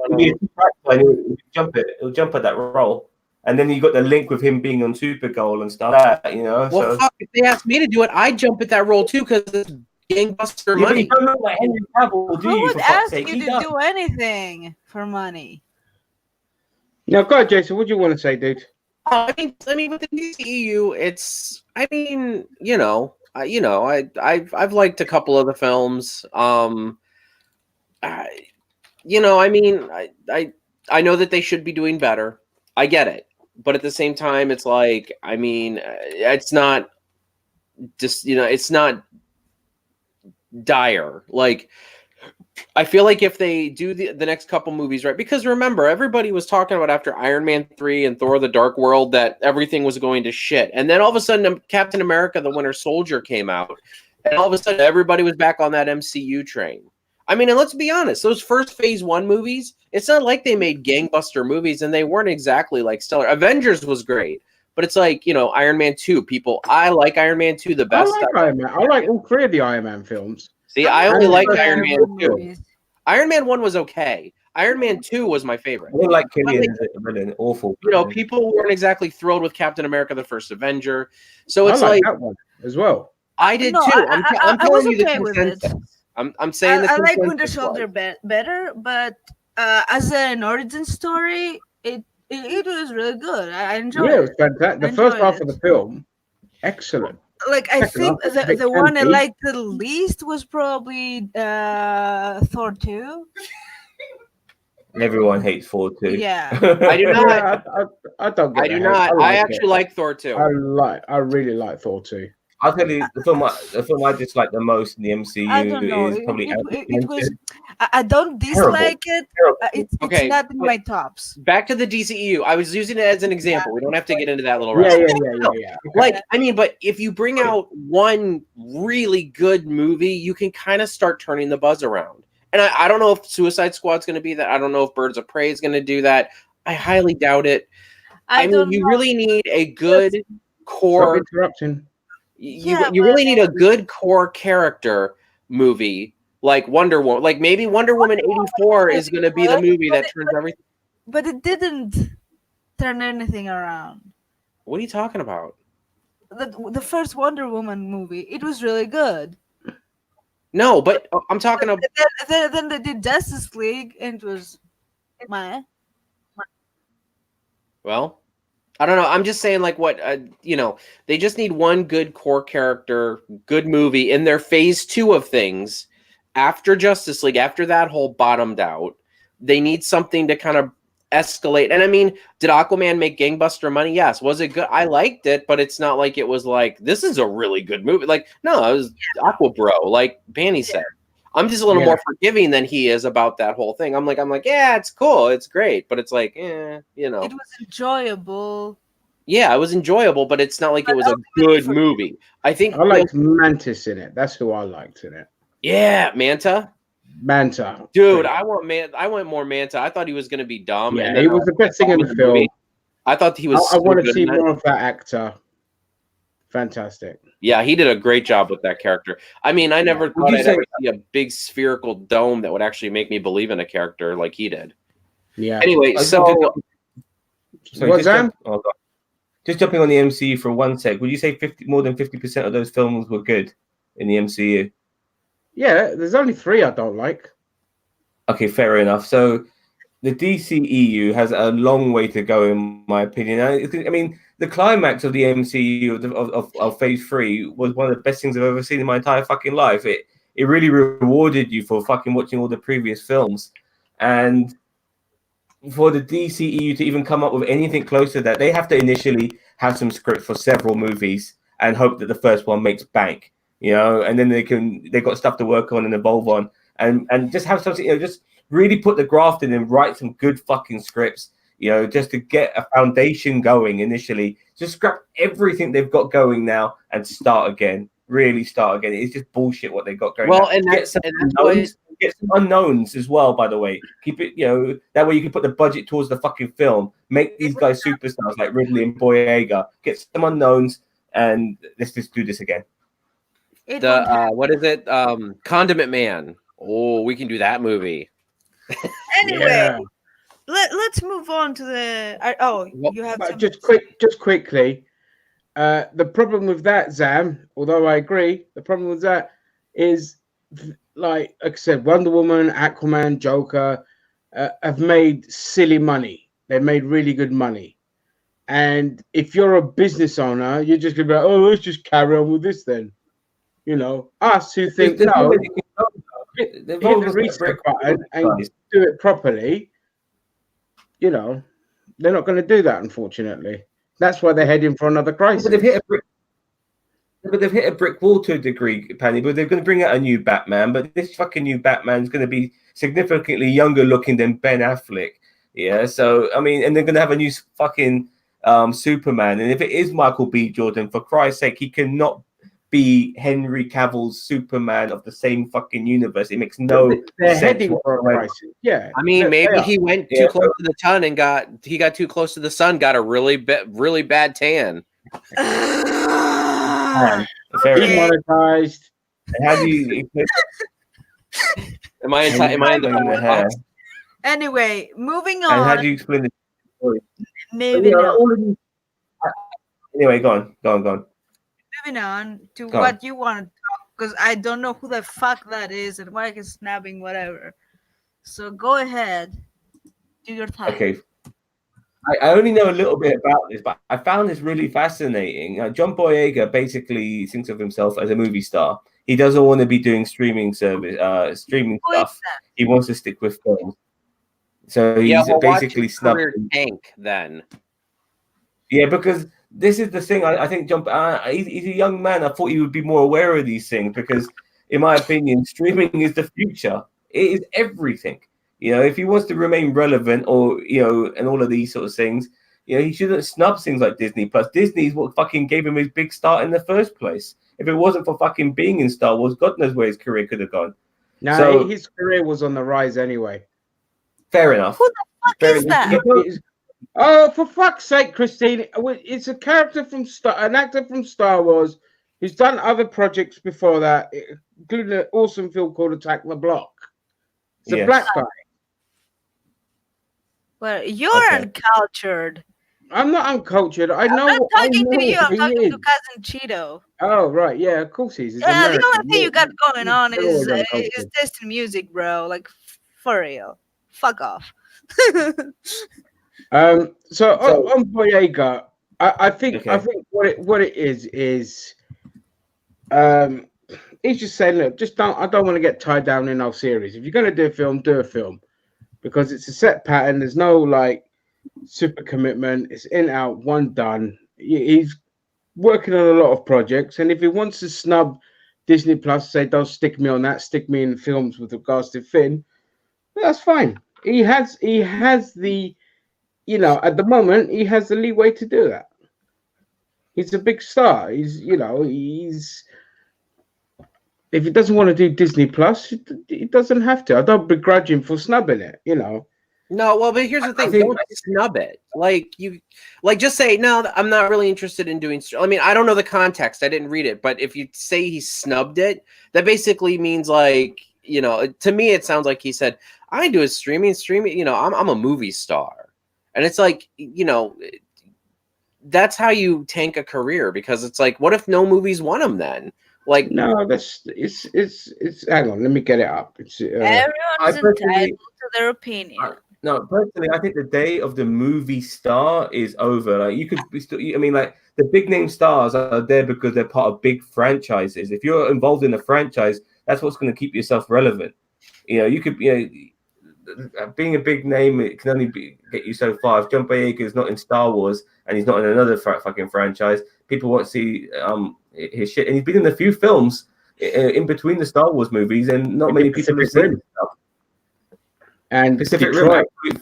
It'll jump at that role. And then you got the link with him being on Supergirl and stuff like that, Well, fuck, if they asked me to do it, I'd jump at that role too because it's gangbuster money. But you don't look like Henry Cavill, do Who you? would For fuck's ask sake? you to do anything for money? Now, go ahead, Jason. What do you want to say, dude? I mean, with the DCEU, I've liked a couple of the films. I know that they should be doing better. I get it. But at the same time, it's like, I mean, it's not just, it's not dire. Like, I feel like if they do the next couple movies right, because remember, everybody was talking about after Iron Man 3 and Thor the Dark World that everything was going to shit. And then all of a sudden, Captain America the Winter Soldier came out. And all of a sudden, everybody was back on that MCU train. I mean, and let's be honest, those first Phase 1 movies, it's not like they made gangbuster movies, and they weren't exactly like stellar. Avengers was great, but it's like, Iron Man 2. I like Iron Man 2 the best. I like all three of the Iron Man films. See, I only like Iron Man 2. Iron Man 1 was okay. Iron Man 2 was my favorite. I don't like Killian. Awful. People weren't exactly thrilled with Captain America: The First Avenger. So it's like as well. I did No, too. I'm I telling was you the okay with it. consensus. I'm saying the I like consensus Winter Soldier was. better, but as an origin story, it was really good. I enjoyed Yeah, it was it. fantastic. I The first enjoyed half it. of the film, excellent. Like I Second half think was a bit the one I campy. liked the least was probably Thor 2. Everyone hates Thor too. Yeah. I do not. Yeah, I don't get I the do hate. not. I like actually it. like Thor too. I really like Thor 2. I'll tell you the film I dislike the most in the MCU I don't know. is probably It was. I don't Terrible. dislike it. Terrible. It's Okay, not in but- my tops. Back to the DCEU. I was using it as an example. We don't have to get into that little Yeah, wrestle. yeah. Like, I mean, but if you bring out one really good movie, you can kind of start turning the buzz around. And I don't know if Suicide Squad's going to be that. I don't know if Birds of Prey is going to do that. I highly doubt it. I mean, don't you know. really need a good Stop core. interrupting. You really need a good core character movie like Wonder Woman. Like maybe Wonder Woman 84 is going to be the movie that turns everything. But it didn't turn anything around. What are you talking about? The first Wonder Woman movie, it was really good. No, but I'm talking about. Then they did Justice League, and it was my. Well, I don't know. I'm just saying, like, what they just need one good core character, good movie in their phase 2 of things. After Justice League, after that whole bottomed out, they need something to kind of escalate. And I mean, did Aquaman make gangbuster money? Yes. Was it good? I liked it, but it's not like it was like, this is a really good movie. Like, no, it was Aqua Bro, like Banny said. I'm just a little more forgiving than he is about that whole thing. I'm like, yeah, it's cool, it's great, but it's like, It was enjoyable. Yeah, it was enjoyable, but it's not like it was a good movie. I think I liked Mantis in it. That's who I liked in it. Yeah, Manta. Dude, I want more Manta. I thought he was going to be dumb. Yeah, and he was the best thing in the film. I thought he was. I want to see more of that actor. Fantastic. Yeah, he did a great job with that character. I mean, I never thought I'd ever see a big spherical dome that would actually make me believe in a character like he did. Yeah. Anyway, just jumping on the MCU for one sec. Would you say more than 50% of those films were good in the MCU? Yeah, there's only 3 I don't like. Okay, fair enough. So the DCEU has a long way to go, in my opinion. I mean, the climax of the MCU of Phase 3 was one of the best things I've ever seen in my entire fucking life. It really rewarded you for fucking watching all the previous films. And for the DCEU to even come up with anything close to that, they have to initially have some scripts for several movies and hope that the first one makes bank, and then they've got stuff to work on and evolve on, and just have something, just really put the graft in and write some good fucking scripts, just to get a foundation going initially. Just scrap everything they've got going now and start again. Really start again. It's just bullshit what they got going. Well, now. and get some unknowns as well. By the way, keep it. That way you can put the budget towards the fucking film. Make these guys superstars like Ridley and Boyega. Get some unknowns, and let's just do this again. What is it? Condiment Man. Oh, we can do that movie. Anyway, let's move on to the. You have just quickly. The problem with that, Zam, although I agree, the problem with that is, like I said, Wonder Woman, Aquaman, Joker have made silly money. They've made really good money. And if you're a business owner, you're just going to be like, oh, let's just carry on with this then. Us who think, no, hit the reset button and do it properly, they're not going to do that, unfortunately. That's why they're heading for another crisis. But they've hit a brick wall to a degree, Penny. But they're going to bring out a new Batman. But this fucking new Batman is going to be significantly younger looking than Ben Affleck. Yeah. So I mean, and they're going to have a new fucking Superman. And if it is Michael B. Jordan, for Christ's sake, he cannot be Henry Cavill's Superman of the same fucking universe. It makes no sense. They're heading for a crisis. Yeah. I mean, maybe he went too close to the sun and got too close to the sun, got a really bad tan. Demonetized. How do you? Am I in the hair? Anyway, moving on. And how do you explain the story? Maybe not. Anyway, go on. moving on to Go on. what you want to talk, because I don't know who the fuck that is and why he's snapping whatever. So go ahead, do your thing. Okay. I only know a little bit about this, but I found this really fascinating. John Boyega basically thinks of himself as a movie star. He doesn't want to be doing streaming streaming Who is stuff. He wants to stick with films. So he's Yeah, well, basically watch his career snubbed. tank then. Yeah, because this is the thing. I think John. He's a young man. I thought he would be more aware of these things because, in my opinion, streaming is the future. It is everything. You know, if he wants to remain relevant, or and all of these sort of things, he shouldn't snub things like Disney Plus. Disney is what fucking gave him his big start in the first place. If it wasn't for fucking being in Star Wars, God knows where his career could have gone. No, So- his career was on the rise anyway. Fair enough. Who the fuck Fair is enough. that? Oh, for fuck's sake, Christine! It's a character from an actor from Star Wars who's done other projects before that, including an awesome film called Attack the Block. It's a Yes. black guy. Well, you're Okay. uncultured. I'm not uncultured. I know. I'm not talking I know to you. I'm who he talking is. to Cousin Cheeto. Oh right, yeah, of course he's. He's Yeah, the American. only thing you got going on He's is always uncultured. taste in music, bro. Like, for real. Fuck off. So on Boyega, I think Okay. what it is he's just saying, look, I don't want to get tied down in our series. If you're gonna do a film, because it's a set pattern. There's no like super commitment. It's in, out, one, done. He's working on a lot of projects, and if he wants to snub Disney Plus, say don't stick me on that, stick me in films with regards to Finn, that's fine. He has the, at the moment he has the leeway to do that. He's a big star. He's if he doesn't want to do Disney Plus, he doesn't have to. I don't begrudge him for snubbing it. No, well, but here's the thing: think- don't snub it. Just say no. I'm not really interested in doing. I mean, I don't know the context. I didn't read it, but if you say he snubbed it, that basically means to me, it sounds like he said, "I do a streaming. I'm a movie star," and it's like, that's how you tank a career, because it's like, what if no movies want him then? Like, No, it's. Hang on, let me get it up. It's. Everyone is entitled to their opinion. No, personally, I think the day of the movie star is over. Like, you could be still. I mean, like, the big name stars are there because they're part of big franchises. If you're involved in a franchise, that's what's going to keep yourself relevant. You could. Being a big name, it can only get you so far. If John Boyega is not in Star Wars and he's not in another fucking franchise, people won't see his shit. And he's been in a few films in between the Star Wars movies, and not many people have seen his stuff. And Pacific Detroit. Rim,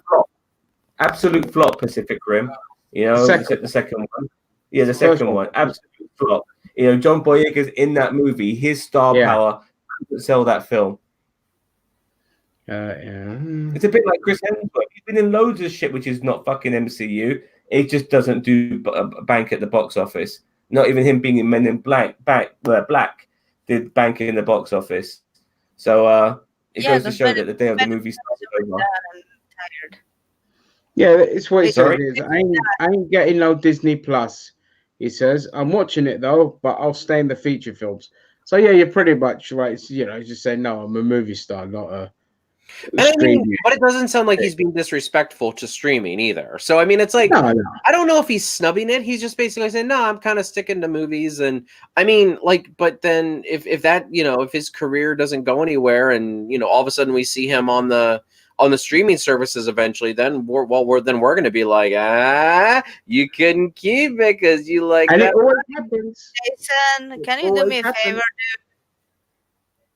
absolute flop. Pacific Rim, the second one. Yeah, the second one, absolute flop. John Boyega's in that movie. His star power couldn't sell that film. It's a bit like Chris Hemsworth. He's been in loads of shit which is not fucking MCU. It just doesn't do bank at the box office. Not even him being in Men in Black did bank in the box office. So it goes to show that the day of the movie starts over. I'm tired. Yeah, it's what he says. Sorry? Is, I ain't getting no Disney Plus. He says, I'm watching it though, but I'll stay in the feature films. So yeah, you're pretty much right. It's, just saying, no, I'm a movie star, not a. but it doesn't sound like he's being disrespectful to streaming either. So I mean, it's like, No. I don't know if he's snubbing it. He's just basically saying, no, I'm kind of sticking to movies. And I mean, but then if that, if his career doesn't go anywhere, and all of a sudden we see him on the streaming services eventually, then we're going to be like, you couldn't keep it because you like And that. it always happens. Jason, can you do me a favor, dude?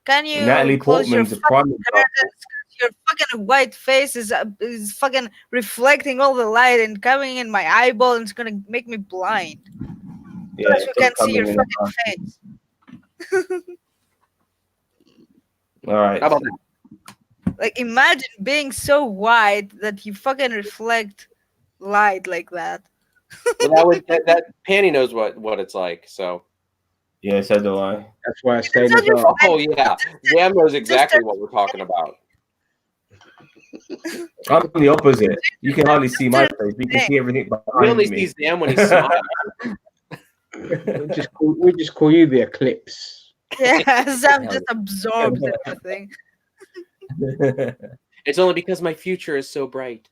Can you Natalie close your Portman's a fucking prime example. curtains? Your fucking white face is fucking reflecting all the light and coming in my eyeball, and it's gonna make me blind. Yeah, Plus, we can't see your coming in. fucking face. All right. How about that? Like, imagine being so white that you fucking reflect light like that. Well, that Panty knows what it's like. So. Yeah, so do I. That's why I stay in It's on your the dark. Oh yeah, Sam knows exactly what we're talking about. I'm the opposite. You can hardly see my face. You can see everything We only behind see me. Sam when he's smiling. we just call you the Eclipse. Yeah, Sam just absorbs everything. It's only because my future is so bright.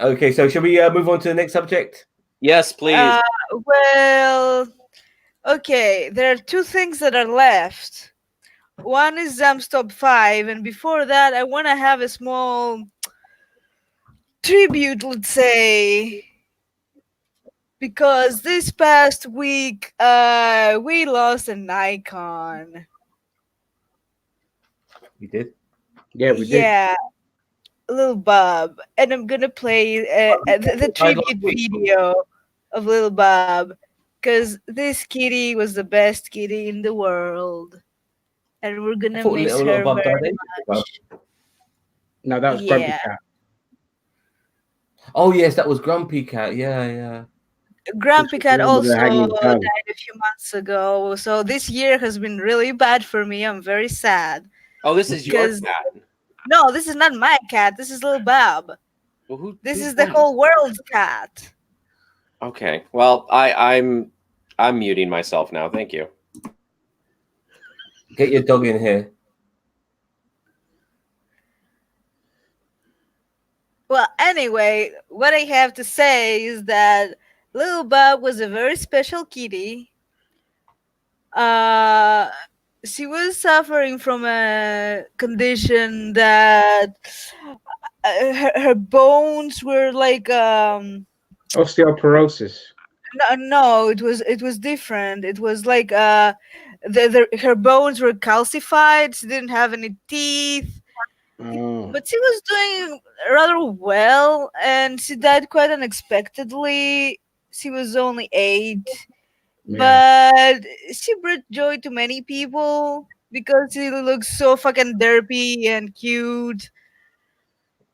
Okay, so shall we move on to the next subject? Yes, please. Well, okay, there are two things that are left. One is Zam's top 5, and before that, I want to have a small tribute, let's say, because this past week, we lost an icon. We did. Yeah, we did. Yeah, Lil Bub, and I'm gonna play the tribute video of Lil Bub, because this kitty was the best kitty in the world, and we're I gonna thought miss Little her Bub died very ages ago. much. No, that was Grumpy Yeah. Cat. Oh yes, that was Grumpy Cat. Yeah. Grumpy Cat Remember the also hanging died tongue. a few months ago, so this year has been really bad for me. I'm very sad. Oh, this is your Because cat. no, this is not my cat. This is Lil Bub. Well, This who's is the that? whole world's cat. Okay. Well, I'm muting myself now. Thank you. Get your dog in here. Well, anyway, what I have to say is that Lil Bub was a very special kitty. She was suffering from a condition that her bones were like Osteoporosis. no, it was different. It was like her bones were calcified. She didn't have any teeth. Oh, But she was doing rather well, and she died quite unexpectedly. She was only 8, yeah. but she brought joy to many people because she looks so fucking derpy and cute.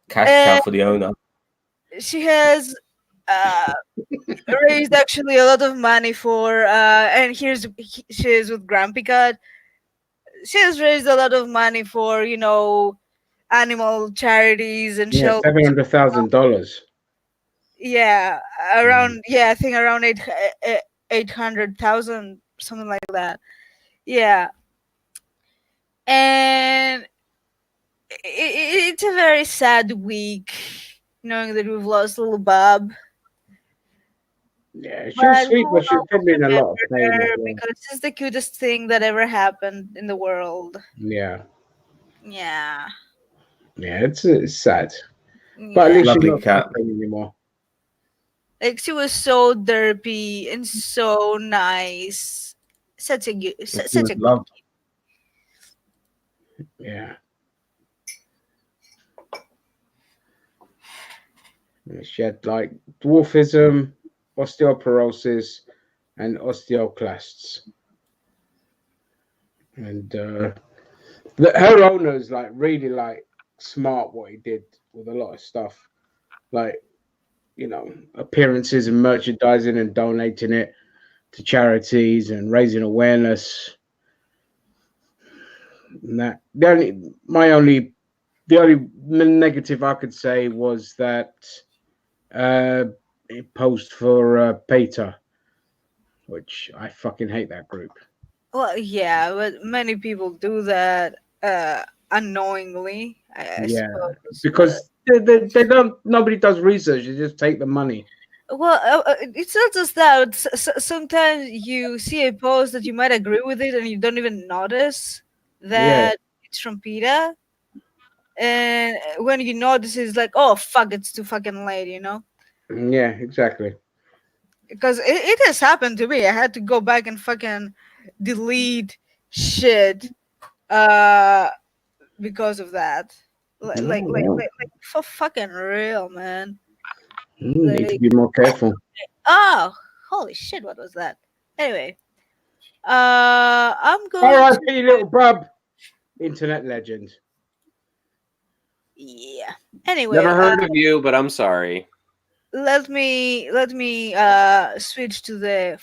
Cash And cow for the owner. she has uh, raised actually a lot of money for, and she is with Grumpy Cat. She has raised a lot of money for, animal charities and Yeah, shelters. $700,000. Yeah, I think around 800,000, something like that. Yeah, and it's a very sad week, knowing that we've lost Little Bub. Yeah, she was sweet, but she was probably in a lot of pain. Her as well. because it's the cutest thing that ever happened in the world. Yeah, Yeah, it's sad. yeah. But at least she's Lovely not cat. suffering anymore. Like she was so derpy and so nice. Such a good, She such was a good loved. Yeah. She had like dwarfism, osteoporosis, and osteoclasts. And her owner is like really like smart what he did with a lot of stuff, like appearances and merchandising and donating it to charities and raising awareness. And that the only negative I could say was that it posed for PETA, which I fucking hate that group. Well, yeah, but many people do that unknowingly, I Yeah, suppose. because they don't. Nobody does research. They just take the money. Well, it's not just that. Sometimes you see a post that you might agree with it, and you don't even notice that it's from PETA. And when you notice, it's like, oh fuck, it's too fucking late, Yeah, exactly. Because it has happened to me. I had to go back and fucking delete shit because of that. Like for fucking real, man. Need to be more careful. Oh, holy shit! What was that? Anyway, I'm going. R.I.P. Little Bub, internet legend. Yeah. Anyway, Never heard of you, but I'm sorry. let me switch to the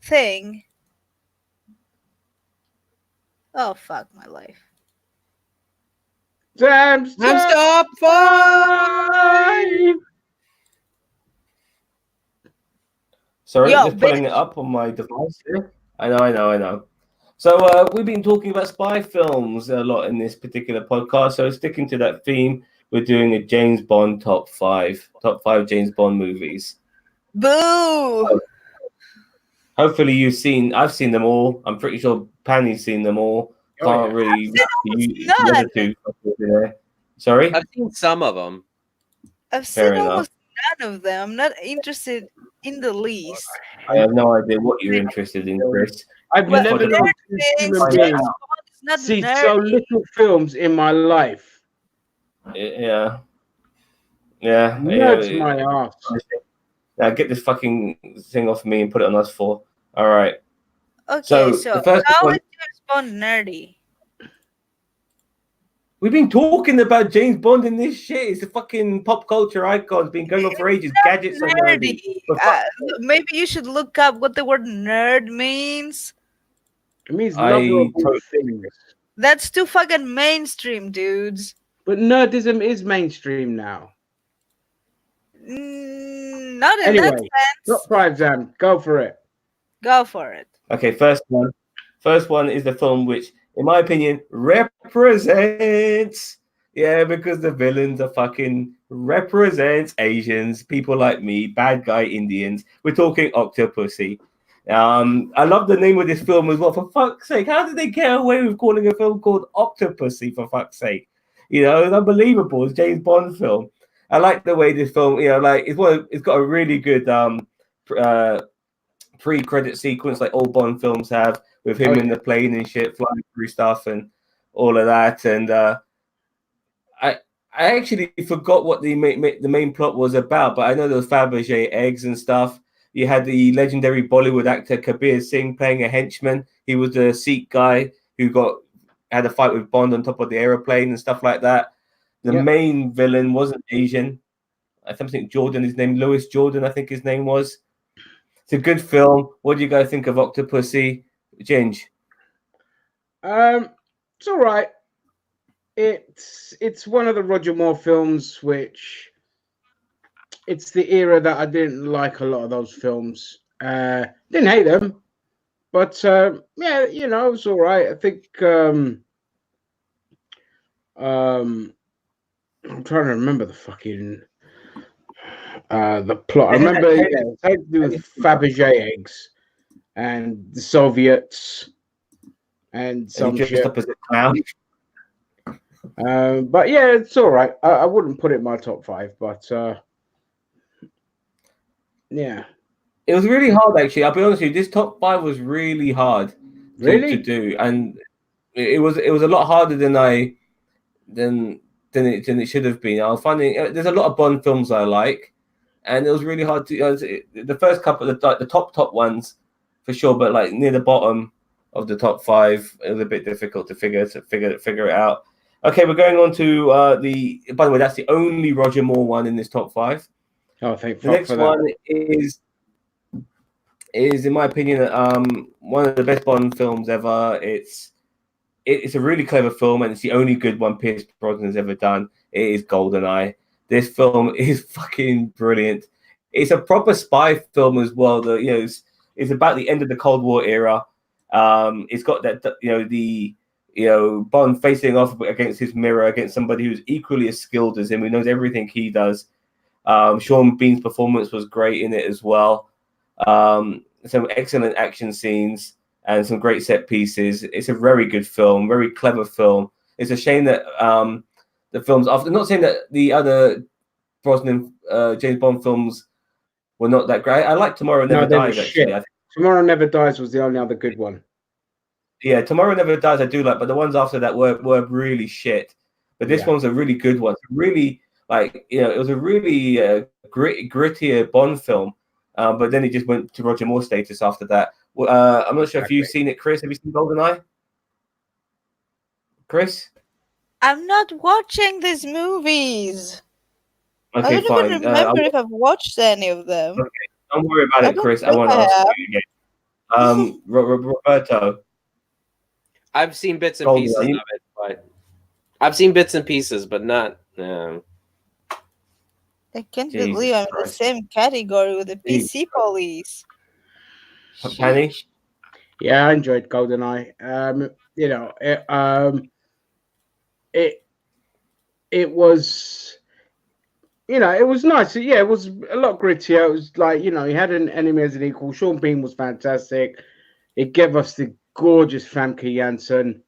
thing. Oh fuck my life. I'm stop 5. Sorry, Yo, just pulling bitch. it up on my device here. I know. So we've been talking about spy films a lot in this particular podcast. So sticking to that theme, we're doing a James Bond top five James Bond movies. Boo. Hopefully I've seen them all. I'm pretty sure Penny's seen them all. Oh, Can't yeah. really the none. other two. Yeah. Sorry? I've seen some of them. I've Fair seen enough. almost none of them. I'm not interested in the least. I have no idea what you're interested in, Chris. I've Well, never nerd known things, a human Find being out. It's not see nerdy. so little films in my life. Yeah. Nerds my ass. Now get this fucking thing off me and put it on us four. All right. Okay, So, so the first how one- is James Bond nerdy? We've been talking about James Bond in this shit. It's a fucking pop culture icon. It's been going on for ages. Gadgets are nerdy. But Maybe you should look up what the word nerd means. It means I lover of all totally- things. That's too fucking mainstream, dudes. But nerdism is mainstream now. Not in Anyway, that top sense. five, Zam. Go for it. Go for it. Okay, first one. First one is the film which, in my opinion, represents. Yeah, because the villains are fucking represents Asians, people like me, bad guy Indians. We're talking Octopussy. I love the name of this film as well. For fuck's sake, how did they get away with calling a film called Octopussy? For fuck's sake, you know, it's unbelievable. It's a James Bond film. I like the way this film, you know, like it's got a really good pre-credit sequence like all Bond films have, with him in the plane and shit, flying through stuff and all of that. And I actually forgot what the main plot was about, but I know there was Fabergé eggs and stuff. You had the legendary Bollywood actor Kabir Singh playing a henchman. He was a Sikh guy who had a fight with Bond on top of the aeroplane and stuff like that. The main villain wasn't Asian. I think Jordan, his name, Lewis Jordan, I think his name was. It's a good film. What do you guys think of Octopussy? Ginge? It's all right. It's one of the Roger Moore films, which it's the era that I didn't like a lot of those films. Didn't hate them, but yeah, you know, it's all right. I think I'm trying to remember the fucking the plot. I remember it had to do with Fabergé eggs and the Soviets and some dressed shit. up as a clown. But yeah, it's all right. I wouldn't put it in my top five, but yeah. It was really hard, actually. I'll be honest with you. This top five was really hard Really? to do, and it was a lot harder than it should have been. I was finding there's a lot of Bond films I like, and it was really hard to the first couple of the top ones for sure, but like near the bottom of the top five, it was a bit difficult to figure it out. Okay, we're going on to by the way, that's the only Roger Moore one in this top five. Oh, thank The next one is in my opinion one of the best Bond films ever. It's a really clever film, and it's the only good one Pierce Brosnan has ever done. It is GoldenEye. This film is fucking brilliant. It's a proper spy film as well. It's about the end of the Cold War era. It's got that Bond facing off against his mirror, against somebody who's equally as skilled as him, who knows everything he does. Sean Bean's performance was great in it as well. Some excellent action scenes and some great set pieces. It's a very good film, very clever film. It's a shame that the films after, not saying that the other Brosnan James Bond films were not that great. I like Tomorrow Never Dies, actually. Tomorrow Never Dies was the only other good one. Yeah, Tomorrow Never Dies I do like, but the ones after that were really shit. But this one's a really good one. Really, it was a really grittier Bond film. But then it just went to Roger Moore status after that. I'm not sure if you've seen it, Chris. Have you seen GoldenEye? Chris? I'm not watching these movies. Okay, I don't fine. even remember if I've watched any of them. Okay, don't worry about it, Chris. I won't ask you again. Roberto. I've seen bits and pieces of it, but I've seen bits and pieces, but not. I can't believe I'm in the same category with the PC police. Penny? Yeah, I enjoyed GoldenEye. You know, it was, you know, it was nice. Yeah, it was a lot grittier. It was like, you know, he had an enemy as an equal. Sean Bean was fantastic. It gave us the gorgeous Famke Janssen,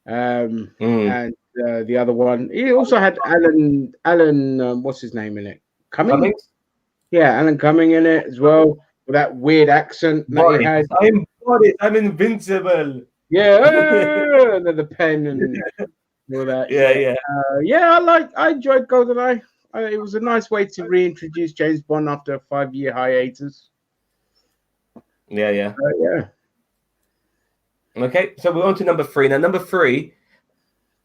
and the other one. He also had Alan, what's his name in it? Cummings? Yeah, Alan Cumming in it as well, with that weird accent that he had. I'm invincible. Yeah, and then the pen and all that. Yeah. I enjoyed GoldenEye. It was a nice way to reintroduce James Bond after a 5-year hiatus. Yeah. Yeah. Okay, so we're on to number 3. Now, number 3,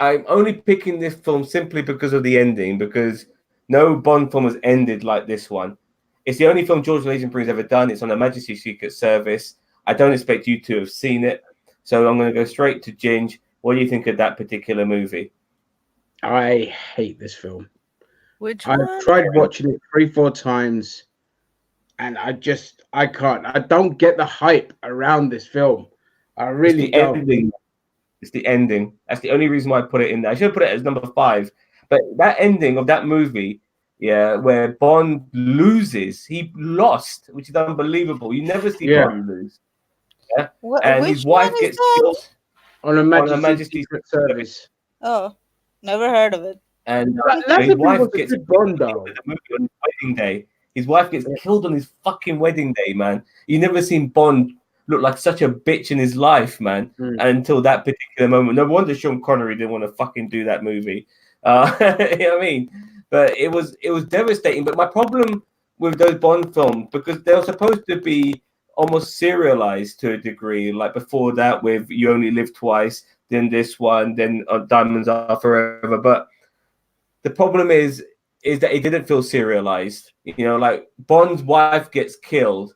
I'm only picking this film simply because of the ending, because no Bond film has ended like this one. It's the only film George Lazenby's ever done. It's on Her Majesty's Secret Service. I don't expect you to have seen it, so I'm going to go straight to Ginge. What do you think of that particular movie? I hate this film. Which one? I've tried watching it 3-4 times, and I can't. I don't get the hype around this film. I really don't. Ending. It's the ending. That's the only reason why I put it in there. I should have put it as number 5. But that ending of that movie, yeah, where Bond loses, he lost, which is unbelievable. You never see Bond lose. Yeah, and his wife gets killed on Her Majesty's Secret Service. Oh, never heard of it. And his wife gets Bond though. On his wedding day. His wife gets killed on his fucking wedding day, man. You never seen Bond look like such a bitch in his life, man, until that particular moment. No wonder Sean Connery didn't want to fucking do that movie. You know what I mean? But it was devastating. But my problem with those Bond films, because they're supposed to be almost serialized to a degree, like before that with You Only Live Twice, then this one, then Diamonds Are Forever. But the problem is that it didn't feel serialized. You know, like Bond's wife gets killed,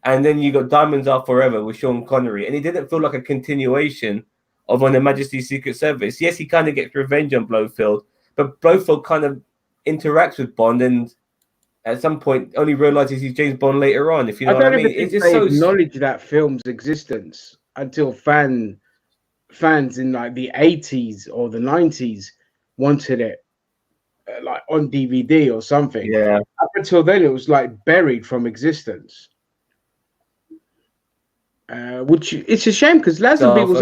and then you got Diamonds Are Forever with Sean Connery, and it didn't feel like a continuation of On Her Majesty's Secret Service. Yes, he kind of gets revenge on Blofeld, but Blofeld kind of interacts with Bond, and at some point only realizes he's James Bond later on. If you know what I mean, it's just so acknowledge that film's existence until fans in like the 80s or the 90s wanted it like on DVD or something. Yeah. Up until then, it was like buried from existence. Which it's a shame because Lazenby was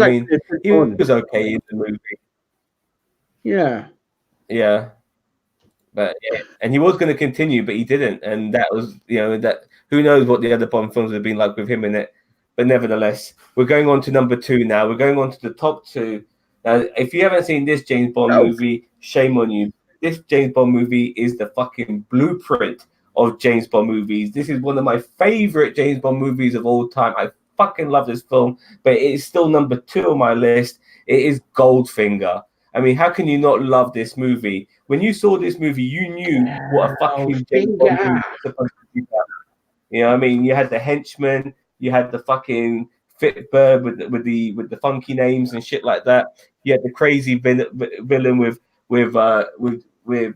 he was okay in the movie. Yeah. Yeah. But yeah, and he was going to continue, but he didn't, and that was, you know, that who knows what the other Bond films would have been like with him in it. But nevertheless, we're going on to number 2 now. We're going on to the top 2. Now, if you haven't seen this James Bond movie, shame on you. This James Bond movie is the fucking blueprint of James Bond movies. This is one of my favorite James Bond movies of all time. I fucking love this film, but it is still number 2 on my list. It is Goldfinger. I mean, how can you not love this movie? When you saw this movie, you knew what a fucking James Bond movie was supposed to be about. You know what I mean? You had the henchman, you had the fucking fit bird with the funky names and shit like that. You had the crazy villain with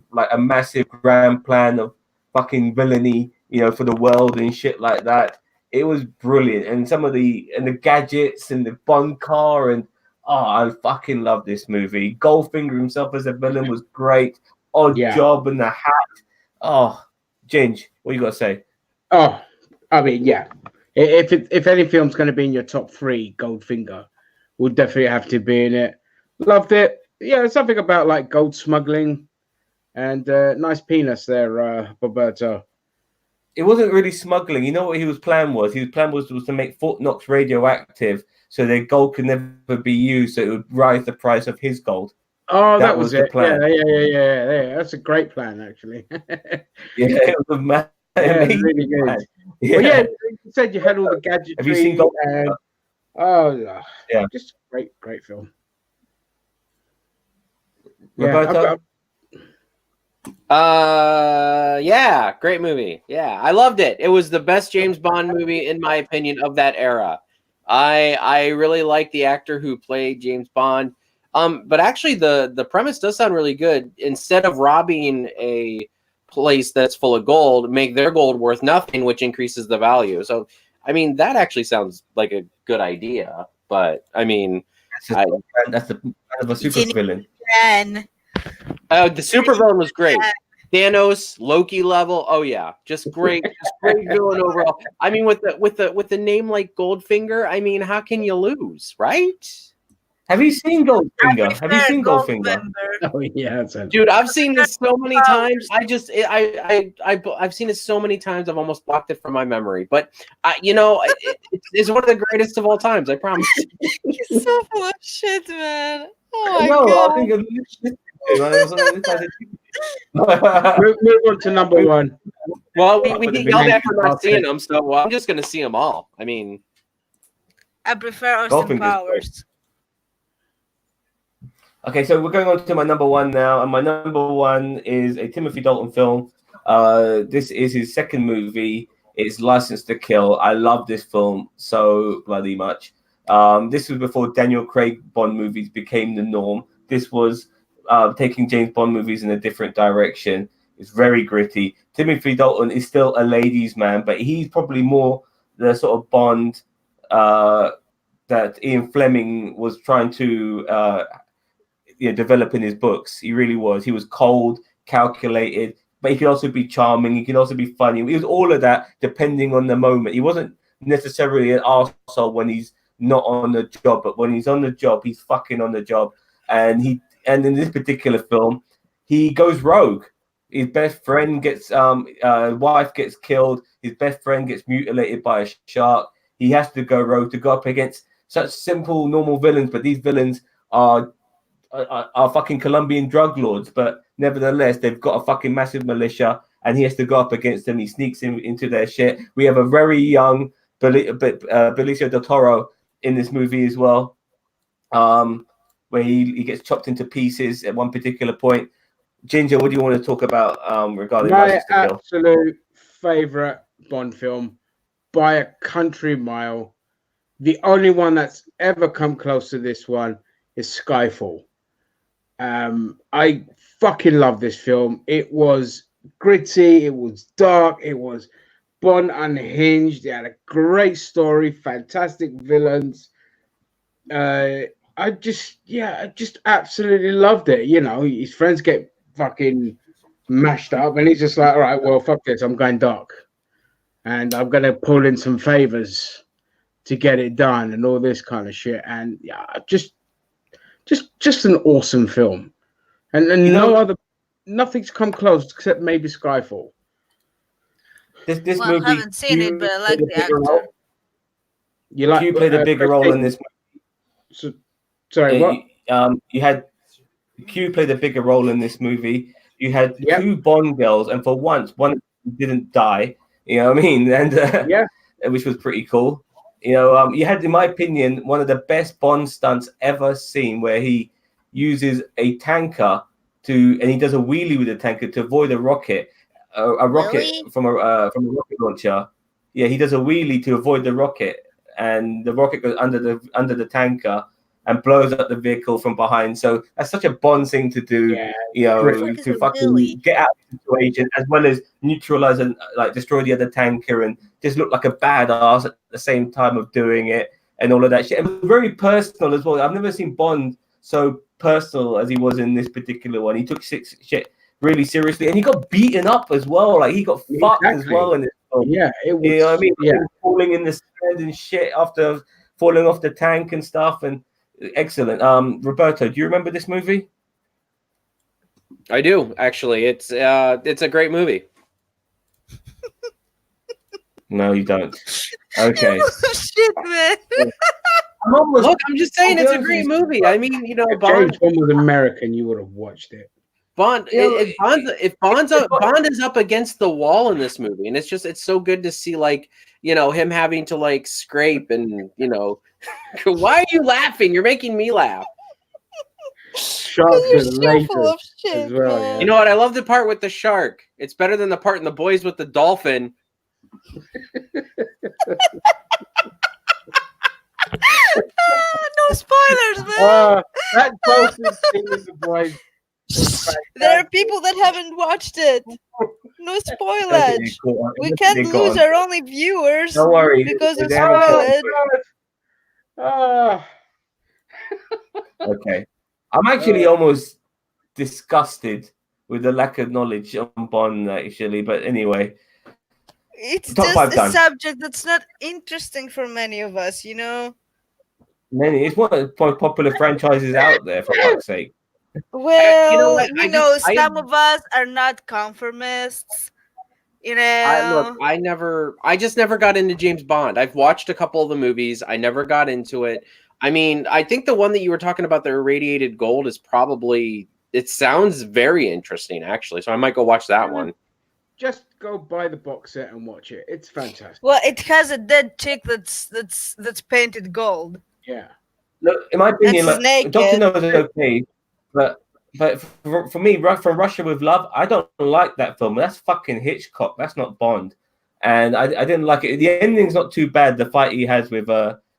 like a massive grand plan of fucking villainy, you know, for the world and shit like that. It was brilliant, and the gadgets and the Bond car and. Oh, I fucking love this movie. Goldfinger himself as a villain was great. Odd Job and the hat. Oh, Ginge, what you got to say? Oh, I mean, yeah. If any film's going to be in your top 3, Goldfinger will definitely have to be in it. Loved it. Yeah, something about like gold smuggling and nice penis there, Roberto. It wasn't really smuggling. You know what his plan was? His plan was to make Fort Knox radioactive, so their gold could never be used, so it would rise the price of his gold. Oh, that was the it. plan. Yeah. That's a great plan, actually. It was a man. Really good. Yeah. Well, yeah, you said you had all the gadgetry. Have you seen Goldfinger? Just great film. Roberto? Yeah, great movie. Yeah, I loved it. It was the best James Bond movie in my opinion of that era. I really like the actor who played James Bond. But actually the premise does sound really good. Instead of robbing a place that's full of gold, make their gold worth nothing, which increases the value. So I mean, that actually sounds like a good idea. But I mean, that's a kind of a super villain. Ren. the supervillain was great. Thanos, Loki level. Oh yeah, just great villain overall. I mean, with the name like Goldfinger, I mean, how can you lose, right? Have you seen Goldfinger? Have you seen Goldfinger? Oh yeah, Dude, I've seen this so many times. I've seen it so many times. I've almost blocked it from my memory. But it's one of the greatest of all times. I promise. He's so full of shit, man. Oh my No, god. I think move on to number one. Well, we get yelled at for not seeing them, so I'm just gonna see them all. I mean, I prefer Austin Powers. Okay, so we're going on to my number one now, and my number one is a Timothy Dalton film. This is his second movie. It's License to Kill. I love this film so bloody much. This was before Daniel Craig Bond movies became the norm. This was taking James Bond movies in a different direction. It's very gritty. Timothy Dalton is still a ladies' man, but he's probably more the sort of Bond that Ian Fleming was trying to develop in his books. He really was. He was cold, calculated, but he could also be charming. He could also be funny. He was all of that depending on the moment. He wasn't necessarily an arsehole when he's not on the job, but when he's on the job, he's fucking on the job. And in this particular film, he goes rogue. His best friend gets wife gets killed. His best friend gets mutilated by a shark. He has to go rogue to go up against such simple, normal villains, but these villains are fucking Colombian drug lords, but nevertheless, they've got a fucking massive militia, and he has to go up against them. He sneaks into their shit. We have a very young Benicio del Toro in this movie as well, where he gets chopped into pieces at one particular point. Ginger, what do you want to talk about regarding my absolute favorite Bond film by a country mile? The only one that's ever come close to this one is Skyfall. I fucking love this film. It was gritty, it was dark, it was Bond unhinged. It had a great story, fantastic villains. I just absolutely loved it. You know, his friends get fucking mashed up, and he's just like, all right, well, fuck this, I'm going dark, and I'm gonna pull in some favors to get it done, and all this kind of shit. And yeah, just an awesome film, and nothing's come close except maybe Skyfall. This movie, I haven't seen it, but I like the actor. You played a bigger role in this movie. Sorry, what? You had Q played a bigger role in this movie. You had two Bond girls, and for once, one didn't die. You know what I mean? And which was pretty cool. You know, you had, in my opinion, one of the best Bond stunts ever seen, where he uses a tanker and he does a wheelie with the tanker to avoid a rocket, from a rocket launcher. Yeah, he does a wheelie to avoid the rocket, and the rocket goes under the tanker and blows up the vehicle from behind. So that's such a Bond thing to do, to fucking get out of the situation, as well as neutralize and destroy the other tanker, and just look like a badass at the same time of doing it, and all of that shit. And it was very personal as well. I've never seen Bond so personal as he was in this particular one. He took shit really seriously, and he got beaten up as well. Like, he got fucked as well in this film. Yeah, it was, you know what I mean? Yeah, falling in the sand and shit after falling off the tank and stuff. And excellent. Roberto, do you remember this movie? I do, actually. It's a great movie. No, you don't. Okay. Shit, man. I'm just saying it's a great movie. I mean, Bond. If Bond was American, you would have watched it. Bond is up against the wall in this movie, and it's so good to see, him having to scrape and why are you laughing? You're making me laugh. Sharks and lasers as well. Yeah. You know what? I love the part with the shark. It's better than the part in The Boys with the dolphin. No spoilers, man. That closest thing with The Boys. There are people that haven't watched it. No spoilage. We can't Go lose on. our only viewers Don't worry. because of They haven't got spoilage. Ah, Okay. I'm actually almost disgusted with the lack of knowledge on Bond, actually. But anyway, It's top just five a done. subject that's not interesting for many of us, you know? It's one of the most popular franchises out there, for fuck's sake. Well, You know what? some of us are not conformists. You know, I just never got into James Bond. I've watched a couple of the movies. I never got into it. I mean, I think the one that you were talking about, the irradiated gold, is probably, it sounds very interesting, actually. So I might go watch that one. just go buy the box set and watch it. It's fantastic. well, it has a dead chick that's painted gold. Yeah. Look, in my opinion, That's like, Doctor naked. No is okay, but for me, from Russia with Love, I don't like that film. That's fucking Hitchcock. That's not Bond, and I didn't like it. The ending's not too bad. The fight he has with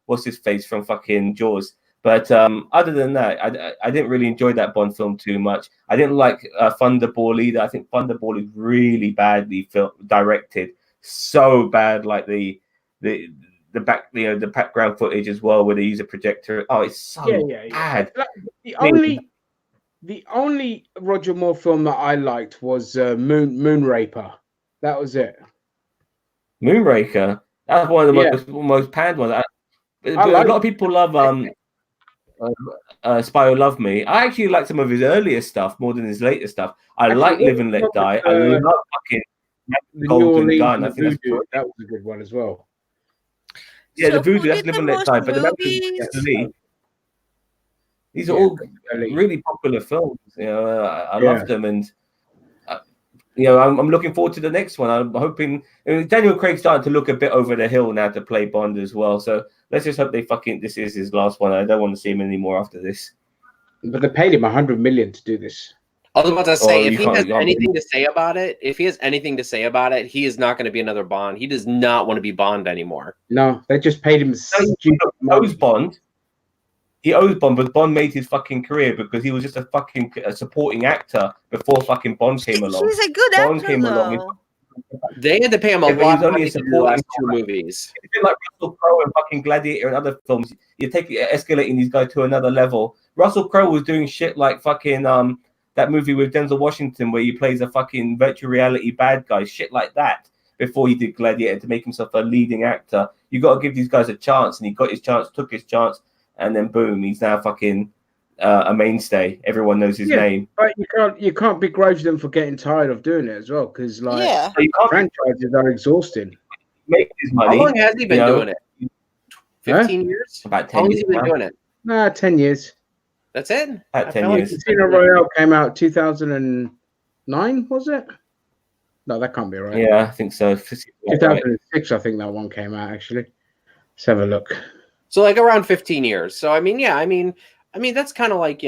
what's his face from fucking Jaws. But other than that, I didn't really enjoy that Bond film too much. I didn't like Thunderball either. I think Thunderball is really badly directed, so bad. Like the background footage as well, where they use a projector. Oh, it's so bad. Like, the only Roger Moore film that I liked was Moonraker. That was it. Moonraker. That's one of the most panned ones. A lot of people love Spy Who Loved Me. I actually like some of his earlier stuff more than his later stuff. I like Live and Let Die. I love fucking Golden Gun. I think that was a good one as well. Yeah, So the Voodoo, who that's did Live the and Let most Die. But movies? these are all really popular films. You know, I love them, and you know, I'm looking forward to the next one. I'm hoping Daniel Craig's starting to look a bit over the hill now to play Bond as well. So let's just hope this is his last one. I don't want to see him anymore after this. But they paid him $100 million to do this. I was about to say, if he has you can't- anything to say about it, he is not going to be another Bond. He does not want to be Bond anymore. No, they just paid him. He owes Bond. He owes Bond, but Bond made his fucking career because he was just a supporting actor before fucking Bond came along. He's a good Bond actor, came along. though. They had to pay him a Yeah, but lot he's of only money a to do the supporting last two movies. It's a bit like Russell Crowe and fucking Gladiator and other films. You take escalating these guys to another level. Russell Crowe was doing shit like fucking that movie with Denzel Washington where he plays a fucking virtual reality bad guy, shit like that, before he did Gladiator to make himself a leading actor. You got to give these guys a chance, and he got his chance, took his chance, and then boom, he's now fucking a mainstay. Everyone knows his name. But you can't begrudge them for getting tired of doing it as well, because So you can't franchises are exhausting. make his money. How long has he been doing it? 15 years? About 10 How long years has he been now. doing it? 10 years. That's it? About I 10 feel like years. Casino Royale came out 2009, was it? No, that can't be right. Yeah, I think so. 2006, I think that one came out, actually. Let's have a look. So like around 15 years. So I mean, that's kind of like,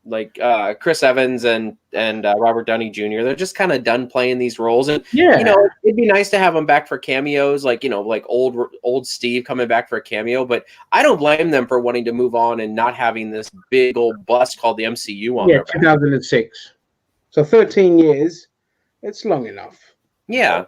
like Chris Evans and Robert Downey Jr. They're just kind of done playing these roles, and it'd be nice to have them back for cameos, like like old Steve coming back for a cameo. But I don't blame them for wanting to move on and not having this big old bust called the MCU on their back. 2006. So 13 years. It's long enough. Yeah,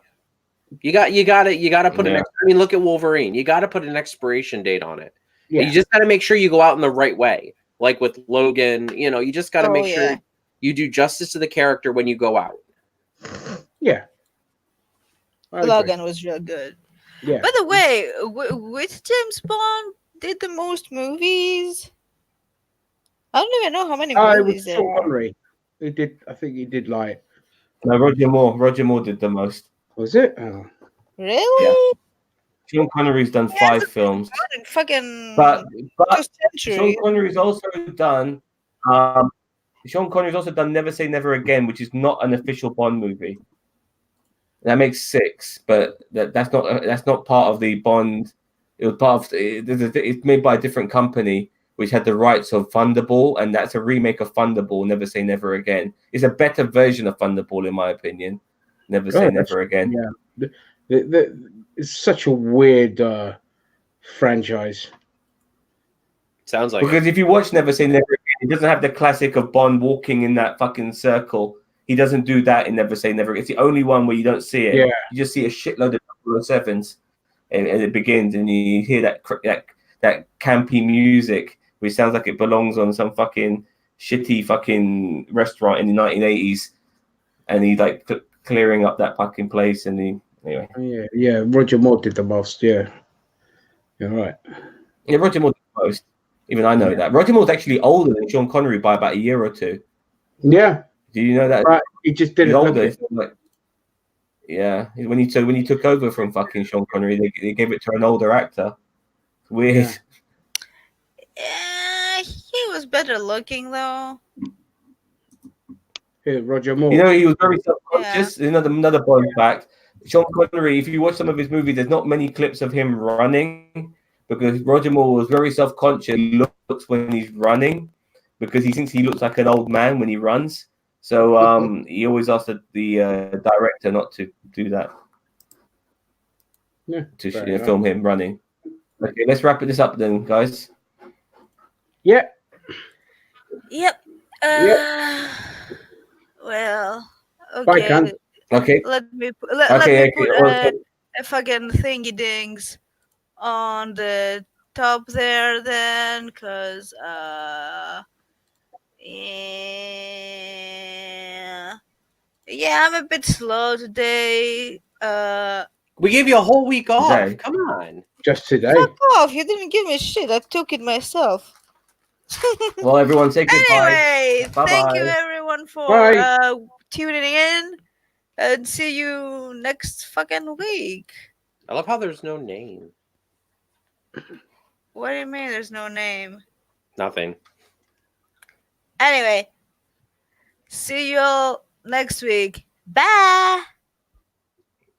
you got to put an. I mean, look at Wolverine. You got to put an expiration date on it. Yeah. You just got to make sure you go out in the right way. Like with Logan, you just got to make sure you do justice to the character when you go out. Yeah. Logan was real good. Yeah. By the way, which James Bond did the most movies? I don't even know how many It movies was there Sean are. Connery. I think he did like. No, Roger Moore did the most. Was it? Oh. Really? Sean Connery's done 5 films. Fucking But century. Sean Connery's also done Never Say Never Again, which is not an official Bond movie. That makes 6, but that's not part of the Bond. It was part of it's made by a different company which had the rights of Thunderball, and that's a remake of Thunderball. Never Say Never Again. It's a better version of Thunderball, in my opinion. Never Say Never Again. Yeah. It's such a weird franchise. Sounds like Because if you watch Never Say Never Again, it doesn't have the classic of Bond walking in that fucking circle. he doesn't do that in Never Say Never. It's the only one where you don't see it. Yeah. You just see a shitload of 007s, and it begins, and you hear that campy music, which sounds like it belongs on some fucking shitty fucking restaurant in the 1980s, and he like clearing up that fucking place, and he anyway. Yeah. Roger Moore did the most. Yeah, you're right. Yeah, Roger Moore did the most. Even I know that. Roger Moore's actually older than Sean Connery by about a year or two. Yeah. Do you know that? Right. He just didn't. He's look older. it. Like, yeah, when he took over from fucking Sean Connery, they gave it to an older actor. Weird. Yeah, he was better looking though. Yeah, Roger Moore. You know, he was very self-conscious. Another fun fact: Sean Connery. If you watch some of his movies, there's not many clips of him running because Roger Moore was very self-conscious. Looks when he's running because he thinks he looks like an old man when he runs. So he always asked the director not to do that. Yeah, To film him running. Okay, let's wrap this up then, guys. Yeah. Yep. Well, Bye, okay. Con. Okay. Let me put a fucking thingy dings on the top there then, because yeah, I'm a bit slow today. We gave you a whole week off. Today. Come on. Just today. Fuck off! You didn't give me shit. I took it myself. Well, everyone, say goodbye. Anyway, thank you Bye-bye. everyone for Bye. tuning in, and see you next fucking week. I love how there's no name. What do you mean there's no name? Nothing. Anyway, see you all next week. Bye!